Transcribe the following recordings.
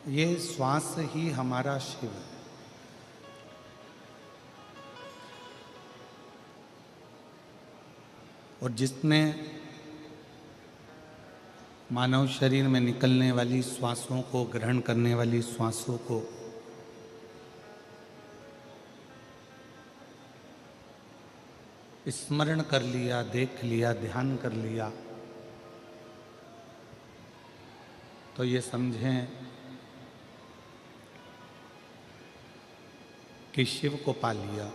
ये श्वास ही हमारा शिव है। और जिसने मानव शरीर में निकलने वाली श्वासों को, ग्रहण करने वाली श्वासों को स्मरण कर लिया, देख लिया, ध्यान कर लिया, तो ये समझें कि शिव को पा लिया।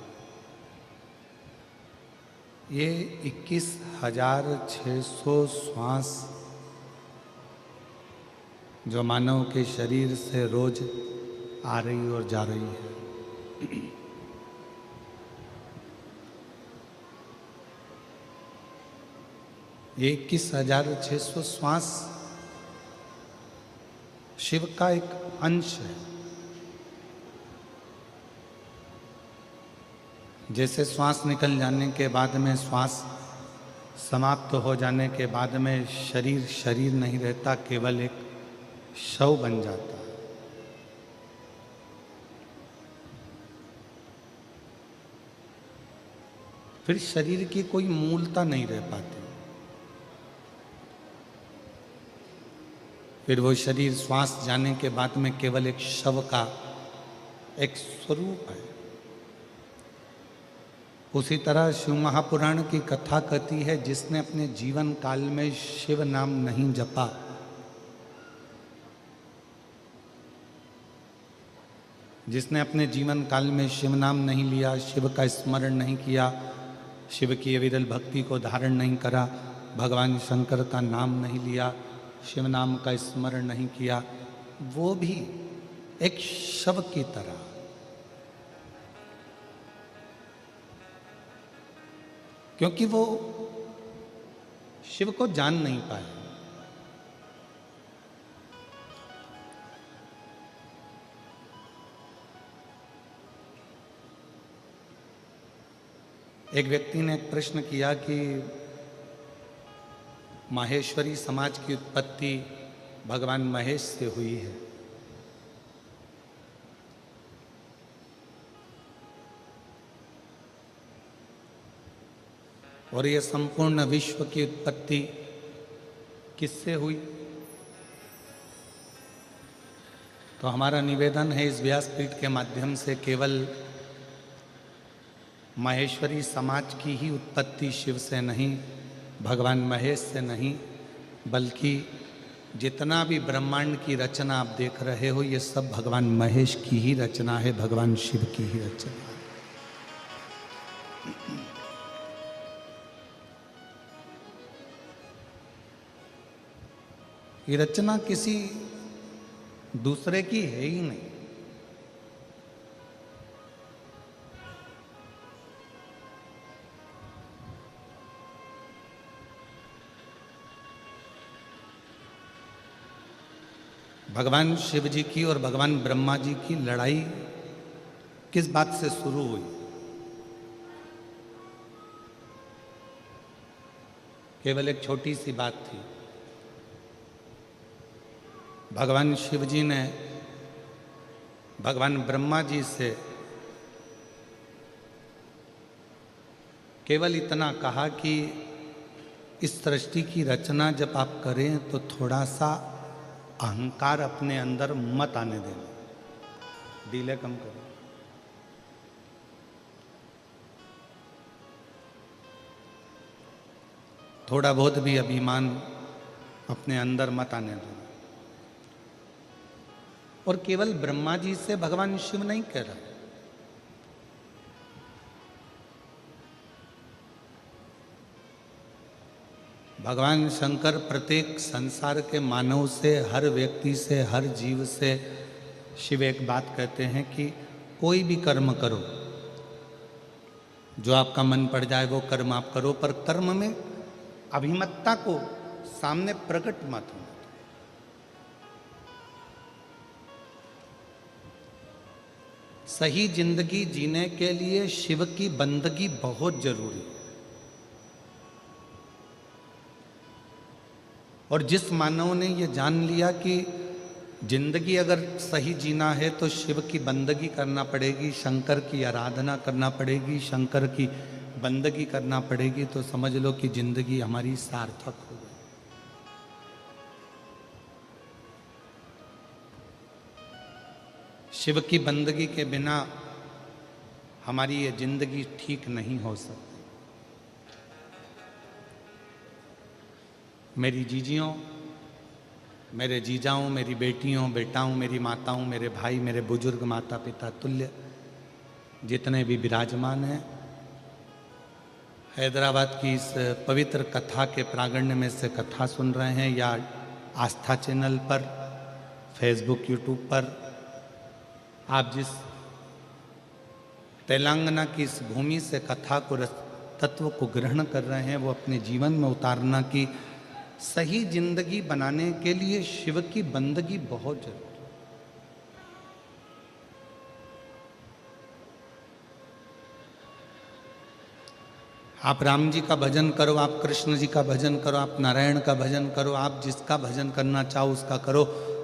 ये 21,600 श्वास जो मानव के शरीर से रोज आ रही और जा रही है, ये 21,600 श्वास शिव का एक अंश है। जैसे श्वास निकल जाने के बाद में, श्वास समाप्त हो जाने के बाद में शरीर नहीं रहता, केवल एक शव बन जाता है। फिर शरीर की कोई मूलता नहीं रह पाती। फिर वो शरीर श्वास जाने के बाद में केवल एक शव का एक स्वरूप है। उसी तरह शिव महापुराण की कथा कहती है, जिसने अपने जीवन काल में शिव नाम नहीं जपा, जिसने अपने जीवन काल में शिव नाम नहीं लिया, शिव का स्मरण नहीं किया, शिव की अविरल भक्ति को धारण नहीं करा, भगवान शंकर का नाम नहीं लिया, शिव नाम का स्मरण नहीं किया, वो भी एक शव की तरह। क्योंकि वो शिव को जान नहीं पाए। एक व्यक्ति ने एक प्रश्न किया कि माहेश्वरी समाज की उत्पत्ति भगवान महेश से हुई है, और ये संपूर्ण विश्व की उत्पत्ति किससे हुई? तो हमारा निवेदन है इस व्यासपीठ के माध्यम से, केवल माहेश्वरी समाज की ही उत्पत्ति शिव से नहीं, भगवान महेश से नहीं, बल्कि जितना भी ब्रह्मांड की रचना आप देख रहे हो, ये सब भगवान महेश की ही रचना है, भगवान शिव की ही रचना है। ये रचना किसी दूसरे की है ही नहीं। भगवान शिव जी की और भगवान ब्रह्मा जी की लड़ाई किस बात से शुरू हुई? केवल एक छोटी सी बात थी। भगवान शिव जी ने भगवान ब्रह्मा जी से केवल इतना कहा कि इस सृष्टि की रचना जब आप करें तो थोड़ा सा अहंकार अपने अंदर मत आने देना, डीले कम करो। थोड़ा बहुत भी अभिमान अपने अंदर मत आने देना। और केवल ब्रह्मा जी से भगवान शिव नहीं कह रहा, भगवान शंकर प्रत्येक संसार के मानव से, हर व्यक्ति से, हर जीव से शिव एक बात कहते हैं कि कोई भी कर्म करो, जो आपका मन पड़ जाए वो कर्म आप करो, पर कर्म में अभिमतता को सामने प्रकट मत हो। सही जिंदगी जीने के लिए शिव की बंदगी बहुत जरूरी है। और जिस मानव ने ये जान लिया कि जिंदगी अगर सही जीना है तो शिव की बंदगी करना पड़ेगी, शंकर की आराधना करना पड़ेगी, शंकर की बंदगी करना पड़ेगी, तो समझ लो कि जिंदगी हमारी सार्थक हो गई। शिव की बंदगी के बिना हमारी ये जिंदगी ठीक नहीं हो सकती। मेरी जीजियों, मेरे जीजाओं, मेरी बेटियों, बेटाओं, मेरी माताओं, मेरे भाई, मेरे बुजुर्ग माता पिता तुल्य जितने भी विराजमान हैं, हैदराबाद की इस पवित्र कथा के प्रांगण में से कथा सुन रहे हैं या आस्था चैनल पर, फेसबुक, यूट्यूब पर, आप जिस तेलंगाना की इस भूमि से कथा को, तत्व को ग्रहण कर रहे हैं, वो अपने जीवन में उतारना की सही जिंदगी बनाने के लिए शिव की बंदगी बहुत जरूरी है। आप राम जी का भजन करो, आप कृष्ण जी का भजन करो, आप नारायण का भजन करो, आप जिसका भजन करना चाहो उसका करो,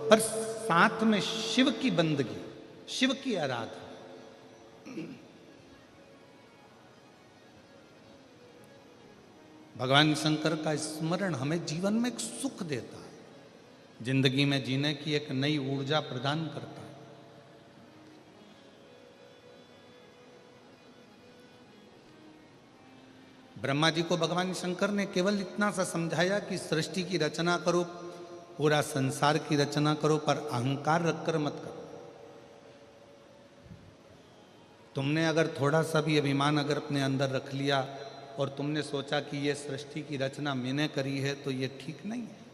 पर साथ में शिव की बंदगी, शिव की आराधना। भगवान शंकर का स्मरण हमें जीवन में एक सुख देता है, जिंदगी में जीने की एक नई ऊर्जा प्रदान करता है। ब्रह्मा जी को भगवान शंकर ने केवल इतना सा समझाया कि सृष्टि की रचना करो, पूरा संसार की रचना करो, पर अहंकार रखकर मत करो। तुमने अगर थोड़ा सा भी अभिमान अगर अपने अंदर रख लिया और तुमने सोचा कि ये सृष्टि की रचना मैंने करी है, तो ये ठीक नहीं है।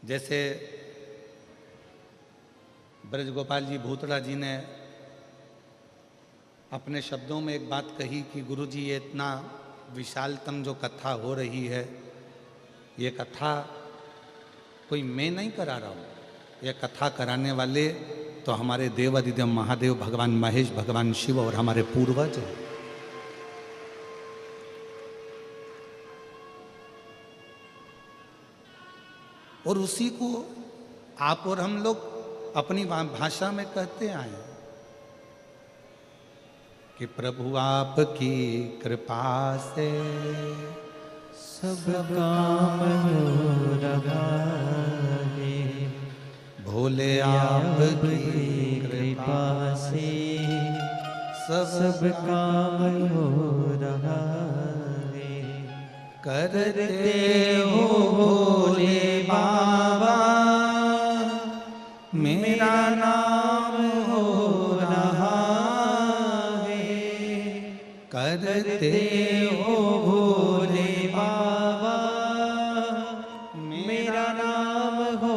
जैसे ब्रजगोपाल जी भूतड़ा जी ने अपने शब्दों में एक बात कही कि गुरु जी, ये इतना विशालतम जो कथा हो रही है, ये कथा कोई मैं नहीं करा रहा हूँ, ये कथा कराने वाले तो हमारे देवादिदेव महादेव भगवान महेश, भगवान शिव और हमारे पूर्वज हैं। और उसी को आप और हम लोग अपनी भाषा में कहते आए हैं कि प्रभु आपकी कृपा से सब काम हो रहा है, भोले आपकी कृपा से सब काम हो रहा है। करते हो भोले बाबा, मेरा नाम हो रहा है। करते हो भोले बाबा, मेरा नाम हो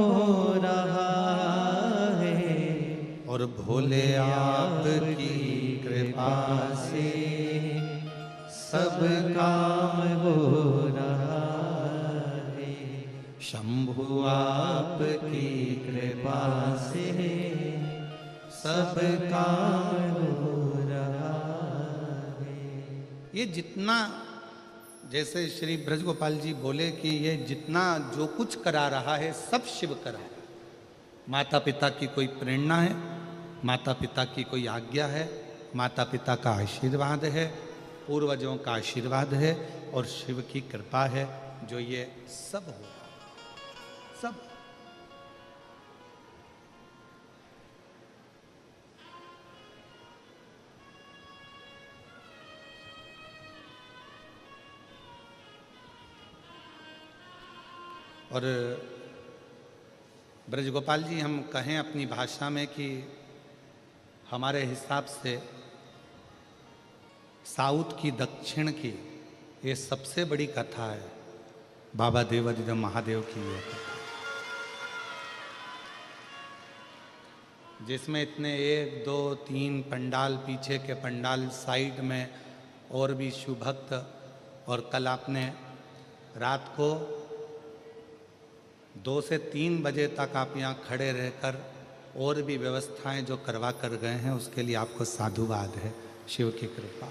रहा है। और भोले आपकी कृपा से सब काम हो रहा है। शंभु आपकी कृपा से सब काम हो रहा है। ये जितना, जैसे श्री ब्रजगोपाल जी बोले कि ये जितना जो कुछ करा रहा है सब शिव करा है। माता पिता की कोई प्रेरणा है, माता पिता की कोई आज्ञा है, माता पिता का आशीर्वाद है, पूर्वजों का आशीर्वाद है और शिव की कृपा है, जो ये सब हो रहा है, सब। और ब्रजगोपाल जी, हम कहें अपनी भाषा में कि हमारे हिसाब से साउथ की, दक्षिण की ये सबसे बड़ी कथा है बाबा देवादिदेव महादेव की ये कथा, जिसमें इतने 1, 2, 3 पंडाल, पीछे के पंडाल, साइड में और भी शिव भक्त। और कल आपने रात को 2 से 3 बजे तक आप यहाँ खड़े रहकर और भी व्यवस्थाएं जो करवा कर गए हैं, उसके लिए आपको साधुवाद है। शिव की कृपा।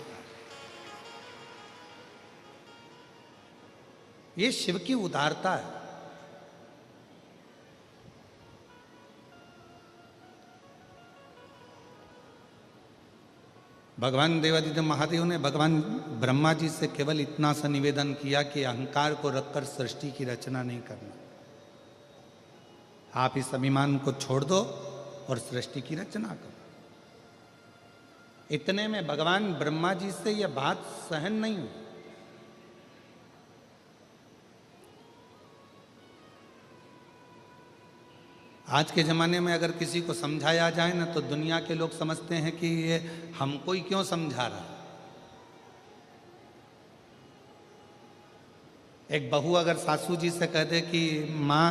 ये शिव की उदारता है। भगवान देवादिदेव महादेव ने भगवान ब्रह्मा जी से केवल इतना सा निवेदन किया कि अहंकार को रखकर सृष्टि की रचना नहीं करना, आप इस अभिमान को छोड़ दो और सृष्टि की रचना करो। इतने में भगवान ब्रह्मा जी से यह बात सहन नहीं हुई। आज के ज़माने में अगर किसी को समझाया जाए ना तो दुनिया के लोग समझते हैं कि ये हमको ही क्यों समझा रहा है। एक बहू अगर सासू जी से कह दे कि माँ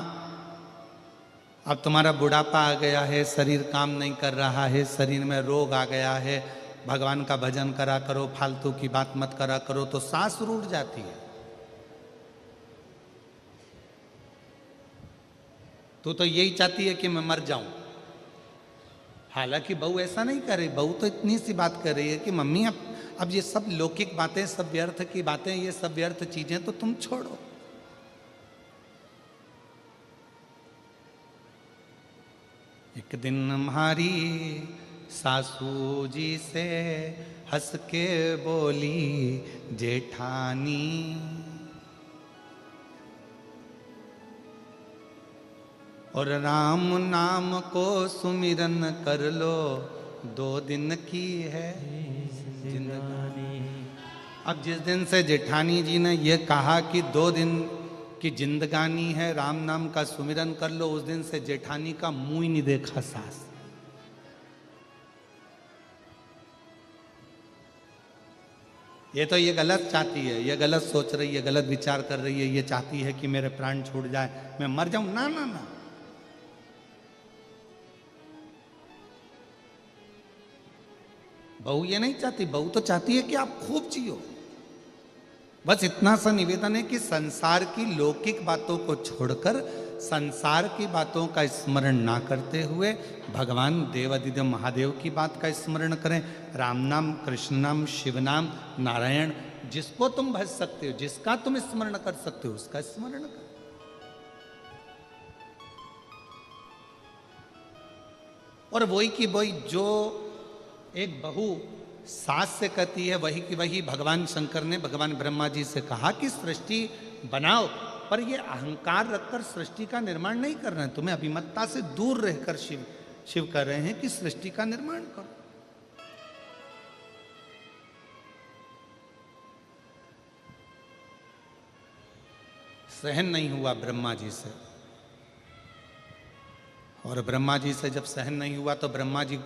अब तुम्हारा बुढ़ापा आ गया है, शरीर काम नहीं कर रहा है, शरीर में रोग आ गया है, भगवान का भजन करा करो, फालतू की बात मत करा करो, तो सास रूठ जाती है। तो यही चाहती है कि मैं मर जाऊं। हालांकि बहू ऐसा नहीं कर रही, बहू तो इतनी सी बात कर रही है कि मम्मी अब ये सब लौकिक बातें, सब व्यर्थ की बातें, ये सब व्यर्थ चीजें तो तुम छोड़ो। एक दिन हमारी सासू जी से हंस के बोली जेठानी, और राम नाम को सुमिरन कर लो, 2 दिन की है जिंदगानी। अब जिस दिन से जेठानी जी ने ये कहा कि 2 दिन की जिंदगानी है, राम नाम का सुमिरन कर लो, उस दिन से जेठानी का मुंह ही नहीं देखा सास। ये तो ये गलत चाहती है, ये गलत सोच रही है, गलत विचार कर रही है, ये चाहती है कि मेरे प्राण छूट जाए, मैं मर जाऊं। ना ना ना, बहू ये नहीं चाहती, बहू तो चाहती है कि आप खूब जियो। बस इतना सा निवेदन है कि संसार की लौकिक बातों को छोड़कर, संसार की बातों का स्मरण ना करते हुए भगवान देवादिदेव महादेव की बात का स्मरण करें। राम नाम, कृष्ण नाम, शिव नाम, नारायण, जिसको तुम भज सकते हो, जिसका तुम स्मरण कर सकते हो, उसका स्मरण करो। और वही की वही जो एक बहू सास से कहती है, वही की वही भगवान शंकर ने भगवान ब्रह्मा जी से कहा कि सृष्टि बनाओ, पर ये अहंकार रखकर सृष्टि का निर्माण नहीं करना है। तुम्हें अभिमतता से दूर रहकर शिव कह रहे हैं कि सृष्टि का निर्माण करो। सहन नहीं हुआ ब्रह्मा जी से, और ब्रह्मा जी से जब सहन नहीं हुआ तो ब्रह्मा जी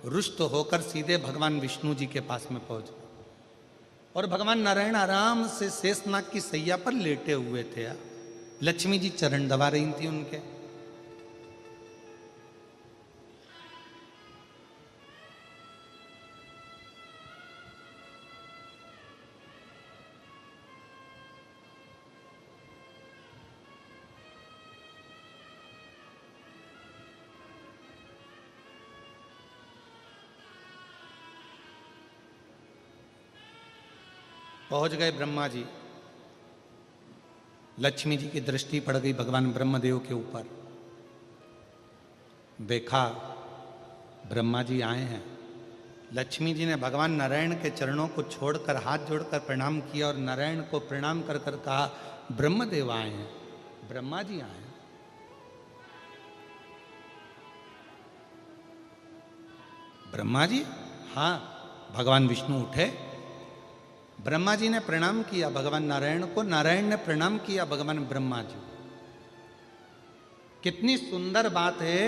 रुष्ट होकर सीधे भगवान विष्णु जी के पास में पहुंच गए। और भगवान नारायण आराम से शेषनाग की सैया पर लेटे हुए थे। लक्ष्मी जी चरण दबा रही थी उनके। पहुंच गए ब्रह्मा जी। लक्ष्मी जी की दृष्टि पड़ गई भगवान ब्रह्मदेव के ऊपर। देखा ब्रह्मा जी आए हैं। लक्ष्मी जी ने भगवान नारायण के चरणों को छोड़कर हाथ जोड़कर प्रणाम किया और नारायण को प्रणाम कर कर कहा, ब्रह्मदेव आए हैं, ब्रह्मा जी आए हैं। ब्रह्मा जी? हाँ। भगवान विष्णु उठे, ब्रह्मा जी ने प्रणाम किया भगवान नारायण को, नारायण ने प्रणाम किया भगवान ब्रह्मा जी। कितनी सुंदर बात है।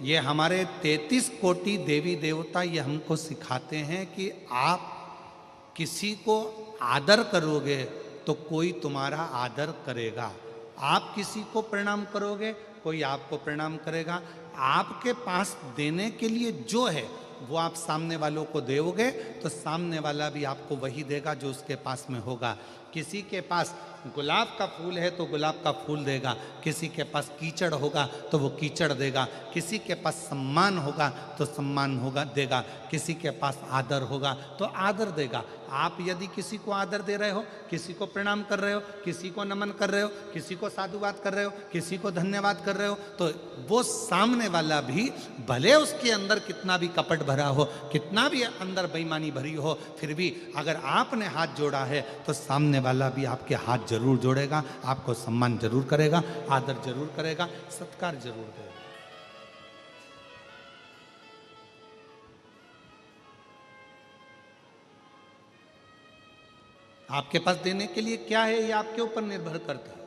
ये हमारे 33 कोटि देवी देवता ये हमको सिखाते हैं कि आप किसी को आदर करोगे तो कोई तुम्हारा आदर करेगा। आप किसी को प्रणाम करोगे, कोई आपको प्रणाम करेगा। आपके पास देने के लिए जो है वो आप सामने वालों को दोगे तो सामने वाला भी आपको वही देगा जो उसके पास में होगा। किसी के पास गुलाब का फूल है तो गुलाब का फूल देगा, किसी के पास कीचड़ होगा तो वो कीचड़ देगा, किसी के पास सम्मान होगा तो सम्मान होगा देगा, किसी के पास आदर होगा तो आदर देगा। आप यदि किसी को आदर दे रहे हो, किसी को प्रणाम कर रहे हो, किसी को नमन कर रहे हो, किसी को साधुवाद कर रहे हो, किसी को धन्यवाद कर रहे हो, तो वो सामने वाला भी भले उसके अंदर कितना भी कपट भरा हो, कितना भी अंदर बेईमानी भरी हो, फिर भी अगर आपने हाथ जोड़ा है तो सामने वाला भी आपके हाथ जरूर जोड़ेगा, आपको सम्मान जरूर करेगा, आदर जरूर करेगा, सत्कार जरूर देगा। आपके पास देने के लिए क्या है ये आपके ऊपर निर्भर करता है।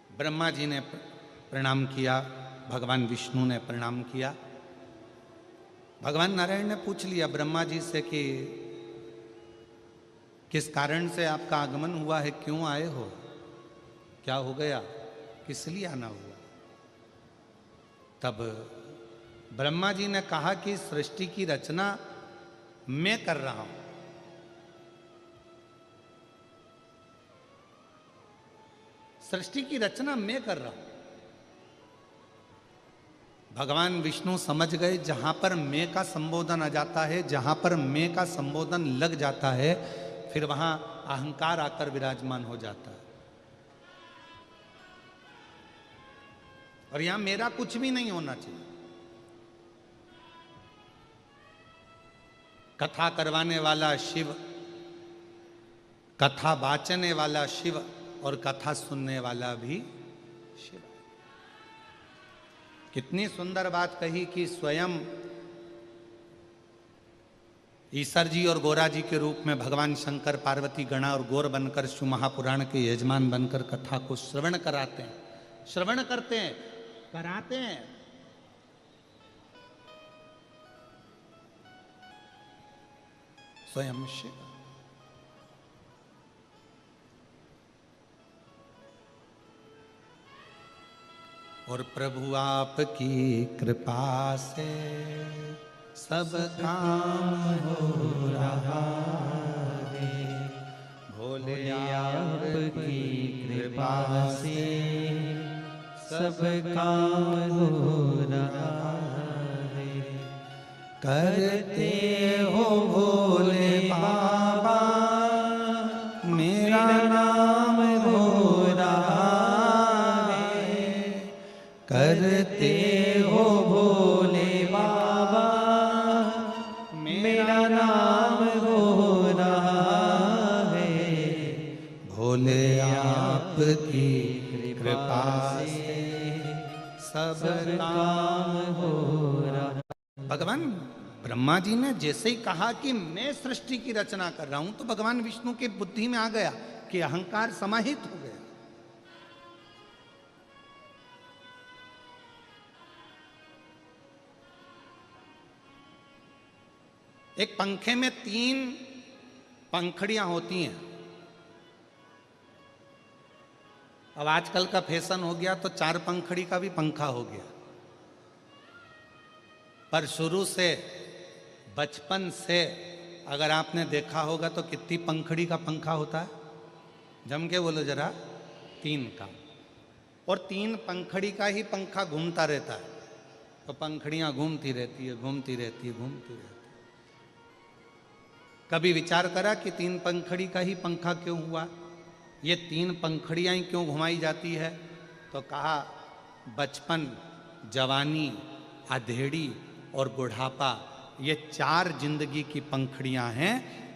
ब्रह्मा जी ने प्रणाम किया, भगवान विष्णु ने प्रणाम किया। भगवान नारायण ने पूछ लिया ब्रह्मा जी से कि किस कारण से आपका आगमन हुआ है, क्यों आए हो, क्या हो गया, किस लिए आना हुआ। तब ब्रह्मा जी ने कहा कि सृष्टि की रचना मैं कर रहा हूं। सृष्टि की रचना मैं कर रहा हूं। भगवान विष्णु समझ गए जहां पर मैं का संबोधन आ जाता है, जहां पर मैं का संबोधन लग जाता है, फिर वहां अहंकार आकर विराजमान हो जाता है। और यहां मेरा कुछ भी नहीं होना चाहिए। कथा करवाने वाला शिव, कथा वाचने वाला शिव और कथा सुनने वाला भी शिव। कितनी सुंदर बात कही कि स्वयं ईश्वर जी और गोरा जी के रूप में भगवान शंकर पार्वती गणा और गौर बनकर शिव महापुराण के यजमान बनकर कथा को श्रवण कराते हैं, श्रवण करते हैं, कराते हैं। स्वयं शिव। और प्रभु आपकी कृपा से सब काम हो रहा है, भोले आपकी कृपा से सब काम हो रहा है। करते हो भोले बाबा मेरा नाम हो रहा है, करते हो भोले बाबा मेरा नाम हो रहा है। भोले आपकी कृपा से सब काम हो रहा। भगवान ब्रह्मा जी ने जैसे ही कहा कि मैं सृष्टि की रचना कर रहा हूं, तो भगवान विष्णु की बुद्धि में आ गया कि अहंकार समाहित हो गया। एक पंखे में 3 पंखड़ियां होती हैं। अब आजकल का फैशन हो गया तो 4 पंखड़ी का भी पंखा हो गया, पर शुरू से बचपन से अगर आपने देखा होगा तो कितनी पंखड़ी का पंखा होता है, जम के बोलो जरा, 3 का। और 3 पंखड़ी का ही पंखा घूमता रहता है, तो पंखड़ियां घूमती रहती है, घूमती रहती है, घूमती रहती है। कभी विचार करा कि 3 पंखड़ी का ही पंखा क्यों हुआ, ये 3 पंखड़ियां ही क्यों घुमाई जाती है। तो कहा बचपन, जवानी, अधेड़ी और बुढ़ापा, ये 4 जिंदगी की पंखड़ियां हैं,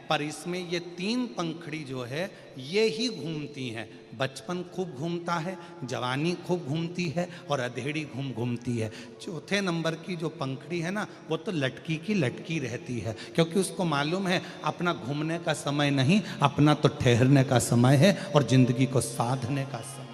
पर इसमें ये 3 पंखड़ी जो है ये ही घूमती हैं। बचपन खूब घूमता है, जवानी खूब घूमती है और अधेड़ी घूमती है। चौथे नंबर की जो पंखड़ी है ना, वो तो लटकी की लटकी रहती है, क्योंकि उसको मालूम है अपना घूमने का समय नहीं, अपना तो ठहरने का समय है और जिंदगी को साधने का समय।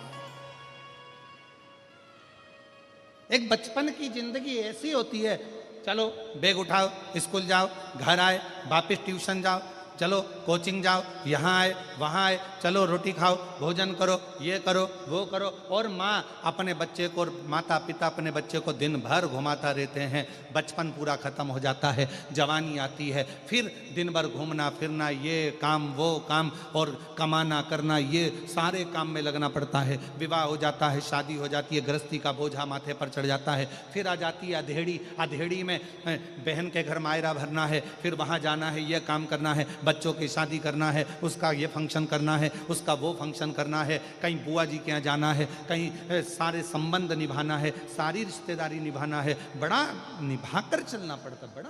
एक बचपन की जिंदगी ऐसी होती है, चलो बैग उठाओ, स्कूल जाओ, घर आए, वापस ट्यूशन जाओ, चलो कोचिंग जाओ, यहाँ आए वहाँ आए, चलो रोटी खाओ, भोजन करो, ये करो वो करो। और माँ अपने बच्चे को, माता पिता अपने बच्चे को दिन भर घुमाता रहते हैं। बचपन पूरा खत्म हो जाता है, जवानी आती है, फिर दिन भर घूमना फिरना, ये काम वो काम, और कमाना करना, ये सारे काम में लगना पड़ता है। विवाह हो जाता है, शादी हो जाती है, गृहस्थी का बोझा माथे पर चढ़ जाता है। फिर आ जाती है अधेड़ी, अधेड़ी में बहन के घर मायरा भरना है, फिर वहाँ जाना है, ये काम करना है, बच्चों की शादी करना है, उसका ये फंक्शन करना है, उसका वो फंक्शन करना है, कहीं बुआ जी के यहाँ जाना है, कहीं सारे संबंध निभाना है, सारी रिश्तेदारी निभाना है। बड़ा निभा कर चलना पड़ता, बड़ा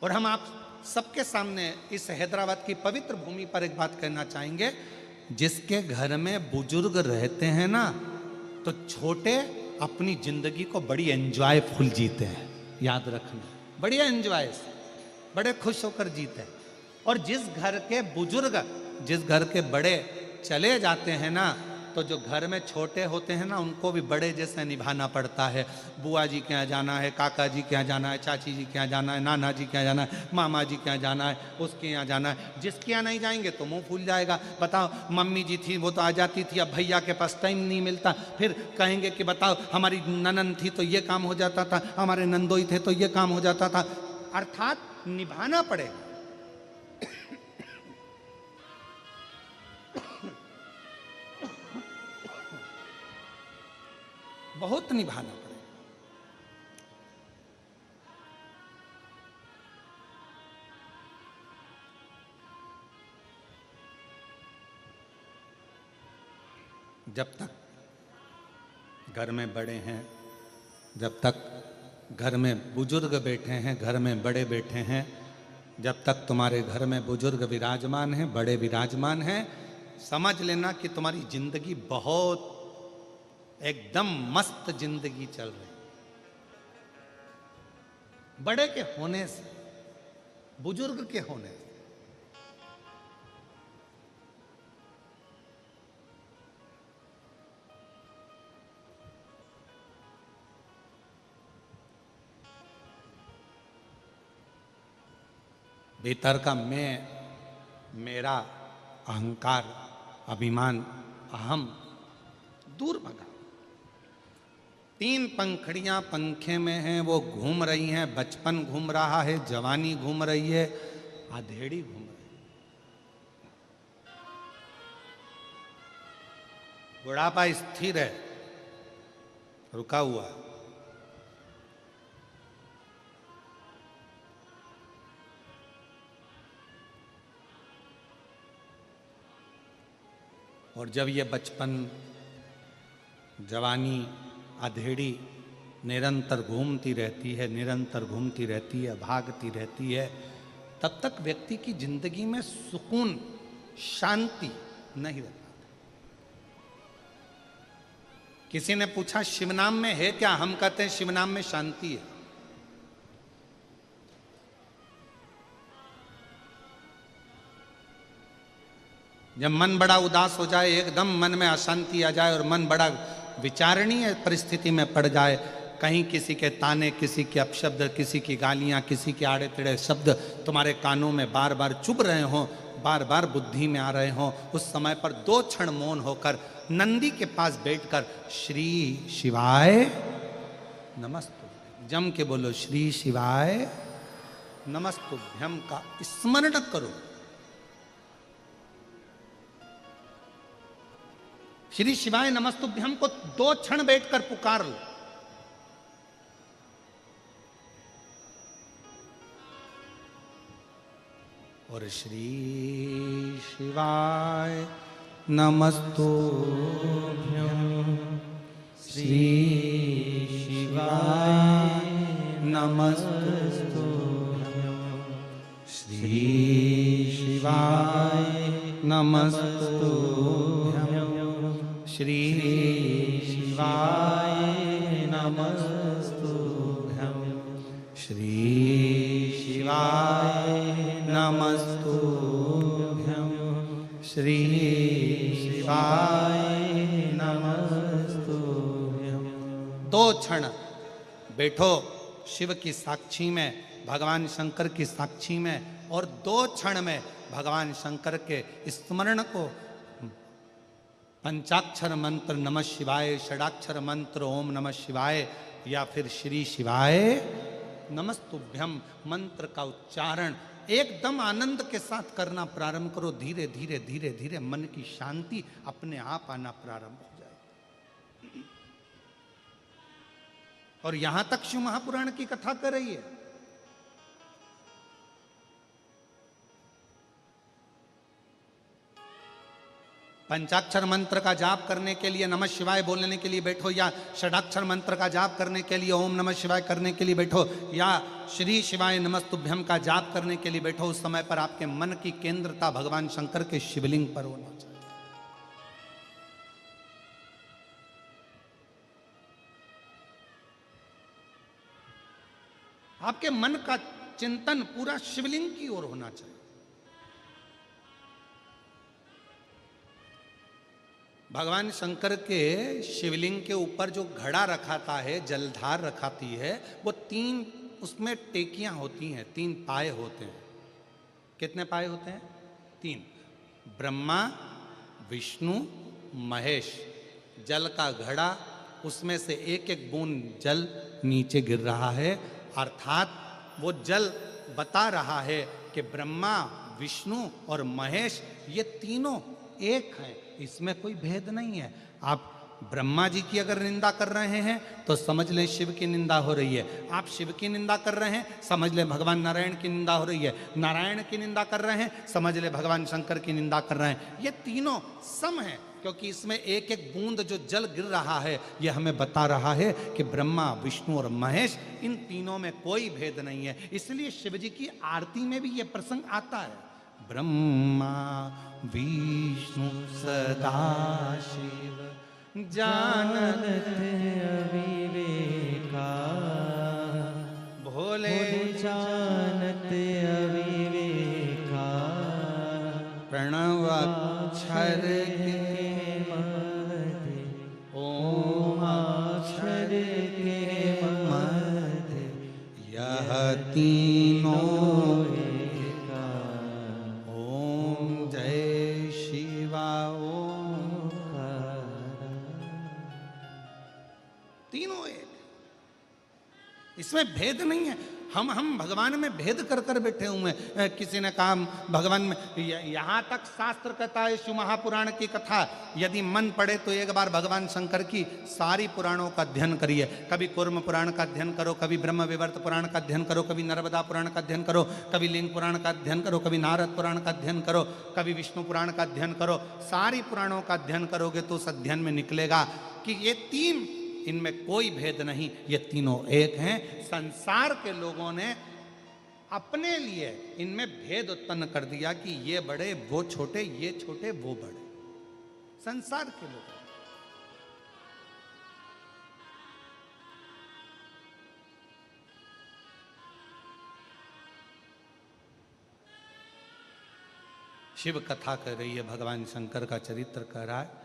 और हम आप सबके सामने इस हैदराबाद की पवित्र भूमि पर एक बात कहना चाहेंगे, जिसके घर में बुजुर्ग रहते हैं ना, तो छोटे अपनी जिंदगी को बड़ी एंजॉयफुल जीते हैं। याद रखना, बढ़िया एंजॉय से, बड़े खुश होकर जीते हैं। और जिस घर के बुजुर्ग, जिस घर के बड़े चले जाते हैं ना, तो जो घर में छोटे होते हैं ना, उनको भी बड़े जैसे निभाना पड़ता है। बुआ जी के यहाँ जाना है, काका जी के यहाँ जाना है, चाची जी के यहाँ जाना है, नाना जी के यहाँ जाना है, मामा जी के यहाँ जाना है, उसके यहाँ जाना है। जिसके यहाँ नहीं जाएंगे तो मुंह फूल जाएगा। बताओ, मम्मी जी थी वो तो आ जाती थी, अब भैया के पास टाइम नहीं मिलता। फिर कहेंगे कि बताओ हमारी ननन थी तो ये काम हो जाता था, हमारे नंदोई थे तो ये काम हो जाता था। अर्थात निभाना पड़ेगा। बहुत निभाना पड़ेगा। जब तक घर में बड़े हैं, जब तक घर में बुजुर्ग बैठे हैं, घर में बड़े बैठे हैं, जब तक तुम्हारे घर में बुजुर्ग विराजमान हैं, बड़े विराजमान हैं, समझ लेना कि तुम्हारी जिंदगी बहुत एकदम मस्त जिंदगी चल रही। बड़े के होने से, बुजुर्ग के होने से। भीतर का मैं, मेरा अहंकार, अभिमान, अहम दूर भगा। 3 पंखड़ियां पंखे में हैं, वो घूम रही हैं। बचपन घूम रहा है, जवानी घूम रही है, अधेड़ी घूम रही है, बुढ़ापा स्थिर है, रुका हुआ। और जब ये बचपन, जवानी, अधेड़ी निरंतर घूमती रहती है, निरंतर घूमती रहती है, भागती रहती है, तब तक व्यक्ति की जिंदगी में सुकून, शांति नहीं रहता। किसी ने पूछा शिवनाम में है क्या? हम कहते हैं शिवनाम में शांति है। जब मन बड़ा उदास हो जाए, एकदम मन में अशांति आ जाए और मन बड़ा विचारणीय परिस्थिति में पड़ जाए, कहीं किसी के ताने, किसी के अपशब्द, किसी की गालियां, किसी के आड़े टेढ़े शब्द तुम्हारे कानों में बार बार चुभ रहे हों, बार बार बुद्धि में आ रहे हों, उस समय पर 2 क्षण मौन होकर नंदी के पास बैठकर श्री शिवाय नमस्तुभ्यम जम के बोलो, श्री शिवाय नमस्तुभ्यम का स्मरण करो। श्री शिवाय नमस्तुभ्यम को 2 क्षण बैठकर पुकार लो। और श्री शिवाय नमस्तुभ्यम, श्री शिवाय नमस्तुभ्यम, श्री शिवाय नमस्तुभ्यम, श्री शिवाय नमस्तुभ्यम, श्री शिवाय नमस्तुभ्यम, श्री शिवाय नमस्तुभ्यम। 2 क्षण बैठो, शिव की साक्षी में, भगवान शंकर की साक्षी में और 2 क्षण में भगवान शंकर के स्मरण को पंचाक्षर मंत्र नमः शिवाय, षडाक्षर मंत्र ओम नमः शिवाय या फिर श्री शिवाय नमस्तुभ्यम मंत्र का उच्चारण एकदम आनंद के साथ करना प्रारंभ करो। धीरे धीरे धीरे धीरे मन की शांति अपने आप आना प्रारंभ हो जाए। और यहां तक शिव महापुराण की कथा कर रही है। पंचाक्षर मंत्र का जाप करने के लिए नमः शिवाय बोलने के लिए बैठो, या षडाक्षर मंत्र का जाप करने के लिए ओम नमः शिवाय करने के लिए बैठो, या श्री शिवाय नमस्तुभ्यम का जाप करने के लिए बैठो, उस समय पर आपके मन की केंद्रता भगवान शंकर के शिवलिंग पर होना चाहिए। आपके मन का चिंतन पूरा शिवलिंग की ओर होना चाहिए। भगवान शंकर के शिवलिंग के ऊपर जो घड़ा रखाता है, जलधार रखाती है, वो 3 उसमें टेकियां होती हैं, 3 पाए होते हैं। कितने पाए होते हैं? 3। ब्रह्मा, विष्णु, महेश। जल का घड़ा, उसमें से एक एक बूंद जल नीचे गिर रहा है, अर्थात वो जल बता रहा है कि ब्रह्मा, विष्णु और महेश ये तीनों एक हैं, इसमें कोई भेद नहीं है। आप ब्रह्मा जी की अगर निंदा कर रहे हैं तो समझ लें शिव की निंदा हो रही है। आप शिव की निंदा कर रहे हैं, समझ लें भगवान नारायण की निंदा हो रही है। नारायण की निंदा कर रहे हैं, समझ लें भगवान शंकर की निंदा कर रहे हैं। ये तीनों सम हैं, क्योंकि इसमें एक एक बूंद जो जल गिर रहा है ये हमें बता रहा है कि ब्रह्मा, विष्णु और महेश, इन तीनों में कोई भेद नहीं है। इसलिए शिव जी की आरती में भी ये प्रसंग आता है। ब्रह्मा विष्णु सदा शिव जानत अविवेका, भोले जानत अविवेका, प्रणव अक्षर के मध्य ओम अक्षर के मध्य यह तीनों एका, ओम जय शिवा ओम। तीनों एक, इसमें भेद नहीं है। हम भगवान में भेद कर कर बैठे हुए हैं। किसी ने कहा भगवान में, यहां तक शास्त्र कहता है शिव महापुराण की कथा यदि मन पड़े तो एक बार भगवान शंकर की सारी पुराणों का अध्ययन करिए। कभी कूर्म पुराण का अध्ययन करो, कभी ब्रह्म विवर्त पुराण का अध्ययन करो, कभी नर्मदा पुराण का अध्ययन करो, कभी लिंग पुराण का अध्ययन करो, कभी नारद पुराण का अध्ययन करो, कभी विष्णु पुराण का अध्ययन करो। सारी पुराणों का अध्ययन करोगे तो उस अध्ययन में निकलेगा कि ये 3, इनमें कोई भेद नहीं, ये तीनों एक हैं। संसार के लोगों ने अपने लिए इनमें भेद उत्पन्न कर दिया कि ये बड़े वो छोटे, ये छोटे वो बड़े। संसार के लोग शिव कथा कर रही है, भगवान शंकर का चरित्र कह रहा है,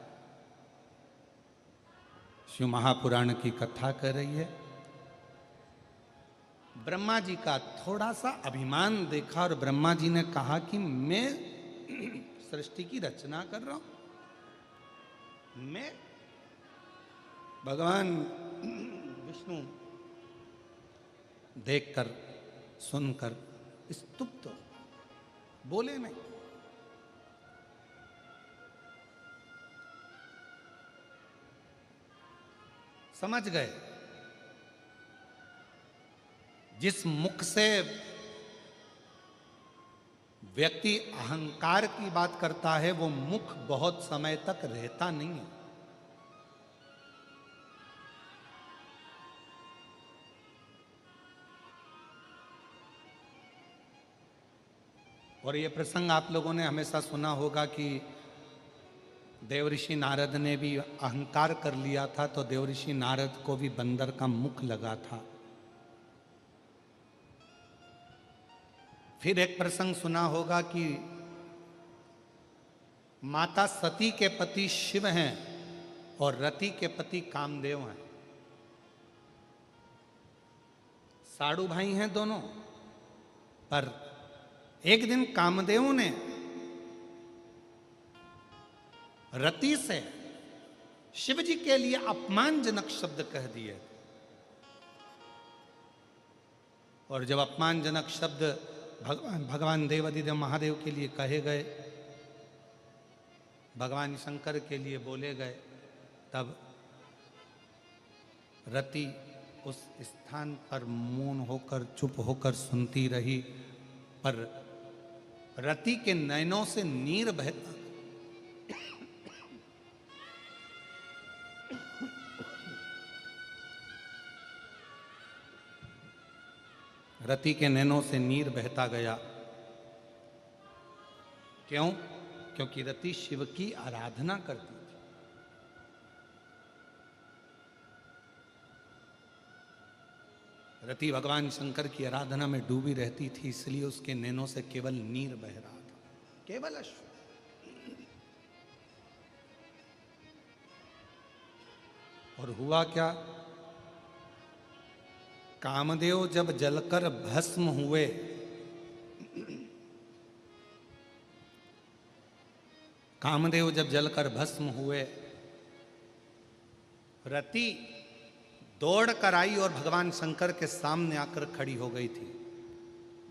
शिव महापुराण की कथा कर रही है। ब्रह्मा जी का थोड़ा सा अभिमान देखा और ब्रह्मा जी ने कहा कि मैं सृष्टि की रचना कर रहा हूं। मैं भगवान विष्णु देखकर सुनकर स्तुप्त बोले नहीं। समझ गए जिस मुख से व्यक्ति अहंकार की बात करता है वो मुख बहुत समय तक रहता नहीं है। और ये प्रसंग आप लोगों ने हमेशा सुना होगा कि देवऋषि नारद ने भी अहंकार कर लिया था तो देवऋषि नारद को भी बंदर का मुख लगा था। फिर एक प्रसंग सुना होगा कि माता सती के पति शिव हैं और रति के पति कामदेव हैं। साड़ू भाई हैं दोनों, पर एक दिन कामदेव ने रति से शिव जी के लिए अपमानजनक शब्द कह दिए। और जब अपमानजनक शब्द भगवान देवादिदेव महादेव के लिए कहे गए, भगवान शंकर के लिए बोले गए, तब रति उस स्थान पर मौन होकर चुप होकर सुनती रही। पर रति के नयनों से नीर बहता, रति के नैनों से नीर बहता गया। क्यों? क्योंकि रति शिव की आराधना करती थी। रति भगवान शंकर की आराधना में डूबी रहती थी, इसलिए उसके नैनों से केवल नीर बह रहा था, केवल अश्रु। और हुआ क्या? कामदेव जब जलकर भस्म हुए, कामदेव जब जलकर भस्म हुए, रति दौड़ कर आई और भगवान शंकर के सामने आकर खड़ी हो गई थी।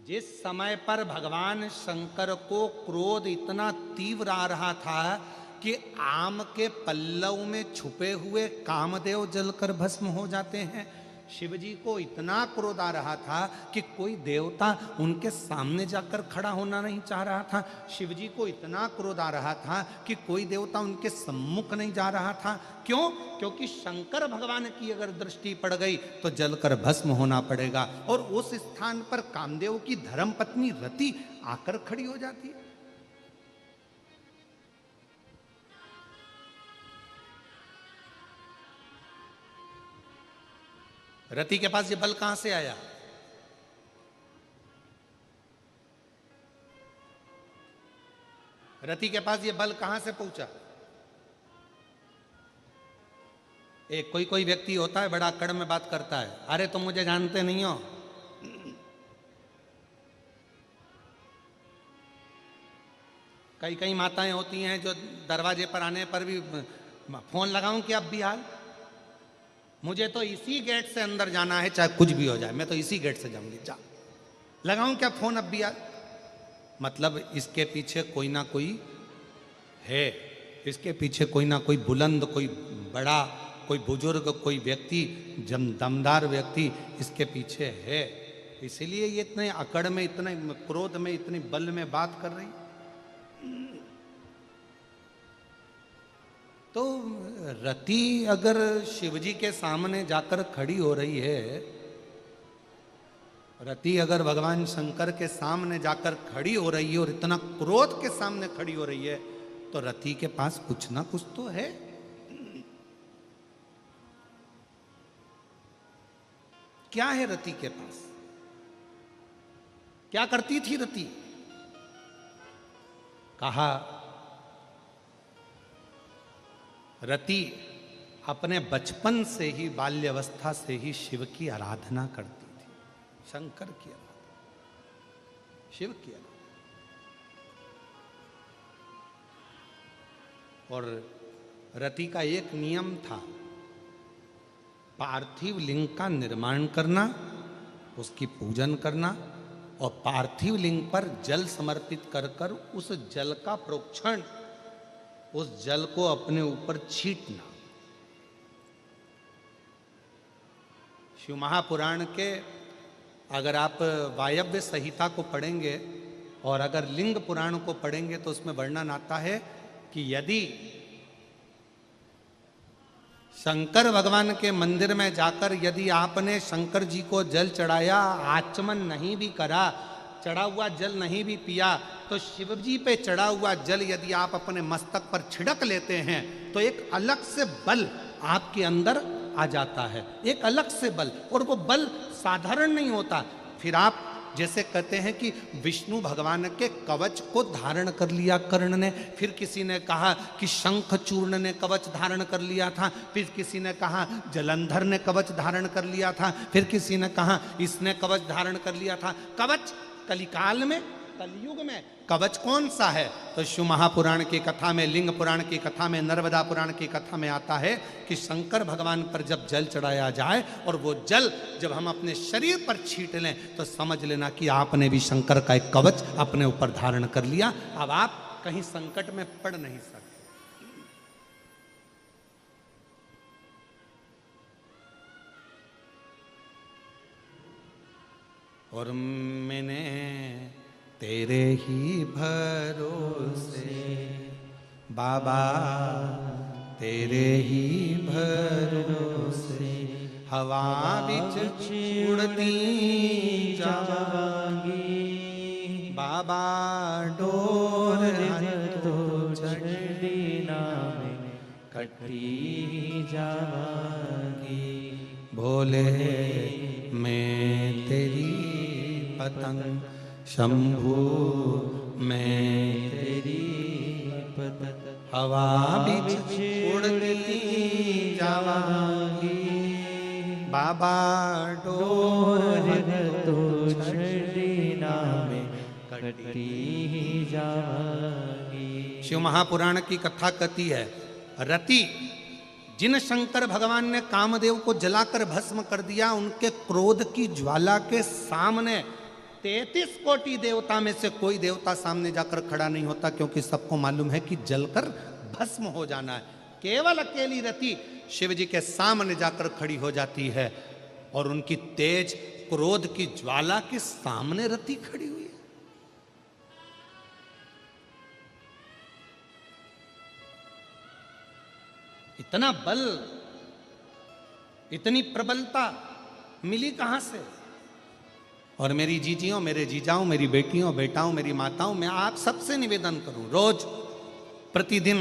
जिस समय पर भगवान शंकर को क्रोध इतना तीव्र आ रहा था कि आम के पल्लव में छुपे हुए कामदेव जलकर भस्म हो जाते हैं, शिव जी को इतना क्रोध आ रहा था कि कोई देवता उनके सामने जाकर खड़ा होना नहीं चाह रहा था। शिव जी को इतना क्रोध आ रहा था कि कोई देवता उनके सम्मुख नहीं जा रहा था। क्यों? क्योंकि शंकर भगवान की अगर दृष्टि पड़ गई तो जलकर भस्म होना पड़ेगा। और उस स्थान पर कामदेव की धर्मपत्नी रति आकर खड़ी हो जाती है। रति के पास ये बल कहां से आया? रति के पास ये बल कहां से पहुंचा? एक कोई व्यक्ति होता है, बड़ा अकड़ में बात करता है, अरे तुम मुझे जानते नहीं हो। कई माताएं होती हैं जो दरवाजे पर आने पर भी फोन लगाऊं कि अब भी हाल, मुझे तो इसी गेट से अंदर जाना है, चाहे कुछ भी हो जाए, मैं तो इसी गेट से जाऊंगी, जा लगाऊं क्या फोन अब भी यार? मतलब इसके पीछे कोई ना कोई है, इसके पीछे कोई ना कोई बुलंद, कोई बड़ा, कोई बुजुर्ग, कोई व्यक्ति, दमदार व्यक्ति इसके पीछे है। इसीलिए ये इतने अकड़ में, इतने क्रोध में, इतने बल में बात कर रही। तो रति अगर शिवजी के सामने जाकर खड़ी हो रही है, रति अगर भगवान शंकर के सामने जाकर खड़ी हो रही है और इतना क्रोध के सामने खड़ी हो रही है, तो रति के पास कुछ ना कुछ तो है। क्या है रति के पास? क्या करती थी रति? कहा रति अपने बचपन से ही, बाल्यावस्था से ही शिव की आराधना करती थी, शंकर की आराधना, शिव की आराधना। और रति का एक नियम था, पार्थिव लिंग का निर्माण करना, उसकी पूजन करना और पार्थिव लिंग पर जल समर्पित कर कर उस जल का प्रोक्षण, उस जल को अपने ऊपर छींटना। शिव महापुराण के अगर आप वायव्य संहिता को पढ़ेंगे और अगर लिंग पुराण को पढ़ेंगे तो उसमें वर्णन आता है कि यदि शंकर भगवान के मंदिर में जाकर यदि आपने शंकर जी को जल चढ़ाया, आचमन नहीं भी करा, चढ़ा हुआ जल नहीं भी पिया, तो शिव जी पे चढ़ा हुआ जल यदि आप अपने मस्तक पर छिड़क लेते हैं तो एक अलग से बल आपके अंदर आ जाता है, एक अलग से बल। और वो बल साधारण नहीं होता। फिर आप जैसे कहते हैं कि विष्णु भगवान के कवच को धारण कर लिया कर्ण ने, फिर किसी ने कहा कि शंखचूर्ण ने कवच धारण कर लिया था, फिर किसी ने कहा जलंधर ने कवच धारण कर लिया था, फिर किसी ने कहा इसने कवच धारण कर लिया था। कवच कलिकाल में, कलयुग में कवच कौन सा है? तो शिव महापुराण की कथा में, लिंग पुराण की कथा में, नर्मदा पुराण की कथा में आता है कि शंकर भगवान पर जब जल चढ़ाया जाए और वो जल जब हम अपने शरीर पर छींट लें तो समझ लेना कि आपने भी शंकर का एक कवच अपने ऊपर धारण कर लिया। अब आप कहीं संकट में पड़ नहीं सकते। और मैंने तेरे ही भरोसे बाबा, तेरे ही भरोसे हवा बिच उड़ती जावांगी बाबा, डोर तो चढ़ी नाम कटी जावांगी। भोले मैं तेरी पतंग, शंभू मैं तेरी पतंग हवा बिच उड़ती जावांगी बाबा, डोर तो छड़ी नाम कटी जावांगी। शिव महापुराण की कथा कहती है, रति जिन शंकर भगवान ने कामदेव को जलाकर भस्म कर दिया, उनके क्रोध की ज्वाला के सामने 33 कोटि देवता में से कोई देवता सामने जाकर खड़ा नहीं होता, क्योंकि सबको मालूम है कि जलकर भस्म हो जाना है। केवल अकेली रति शिव जी के सामने जाकर खड़ी हो जाती है और उनकी तेज क्रोध की ज्वाला के सामने रति खड़ी हुई है। इतना बल, इतनी प्रबलता मिली कहां से? और मेरी जीजियों, मेरे जीजाओं, मेरी बेटियों, बेटाओं, मेरी माताओं, मैं आप सबसे निवेदन करूं, रोज प्रतिदिन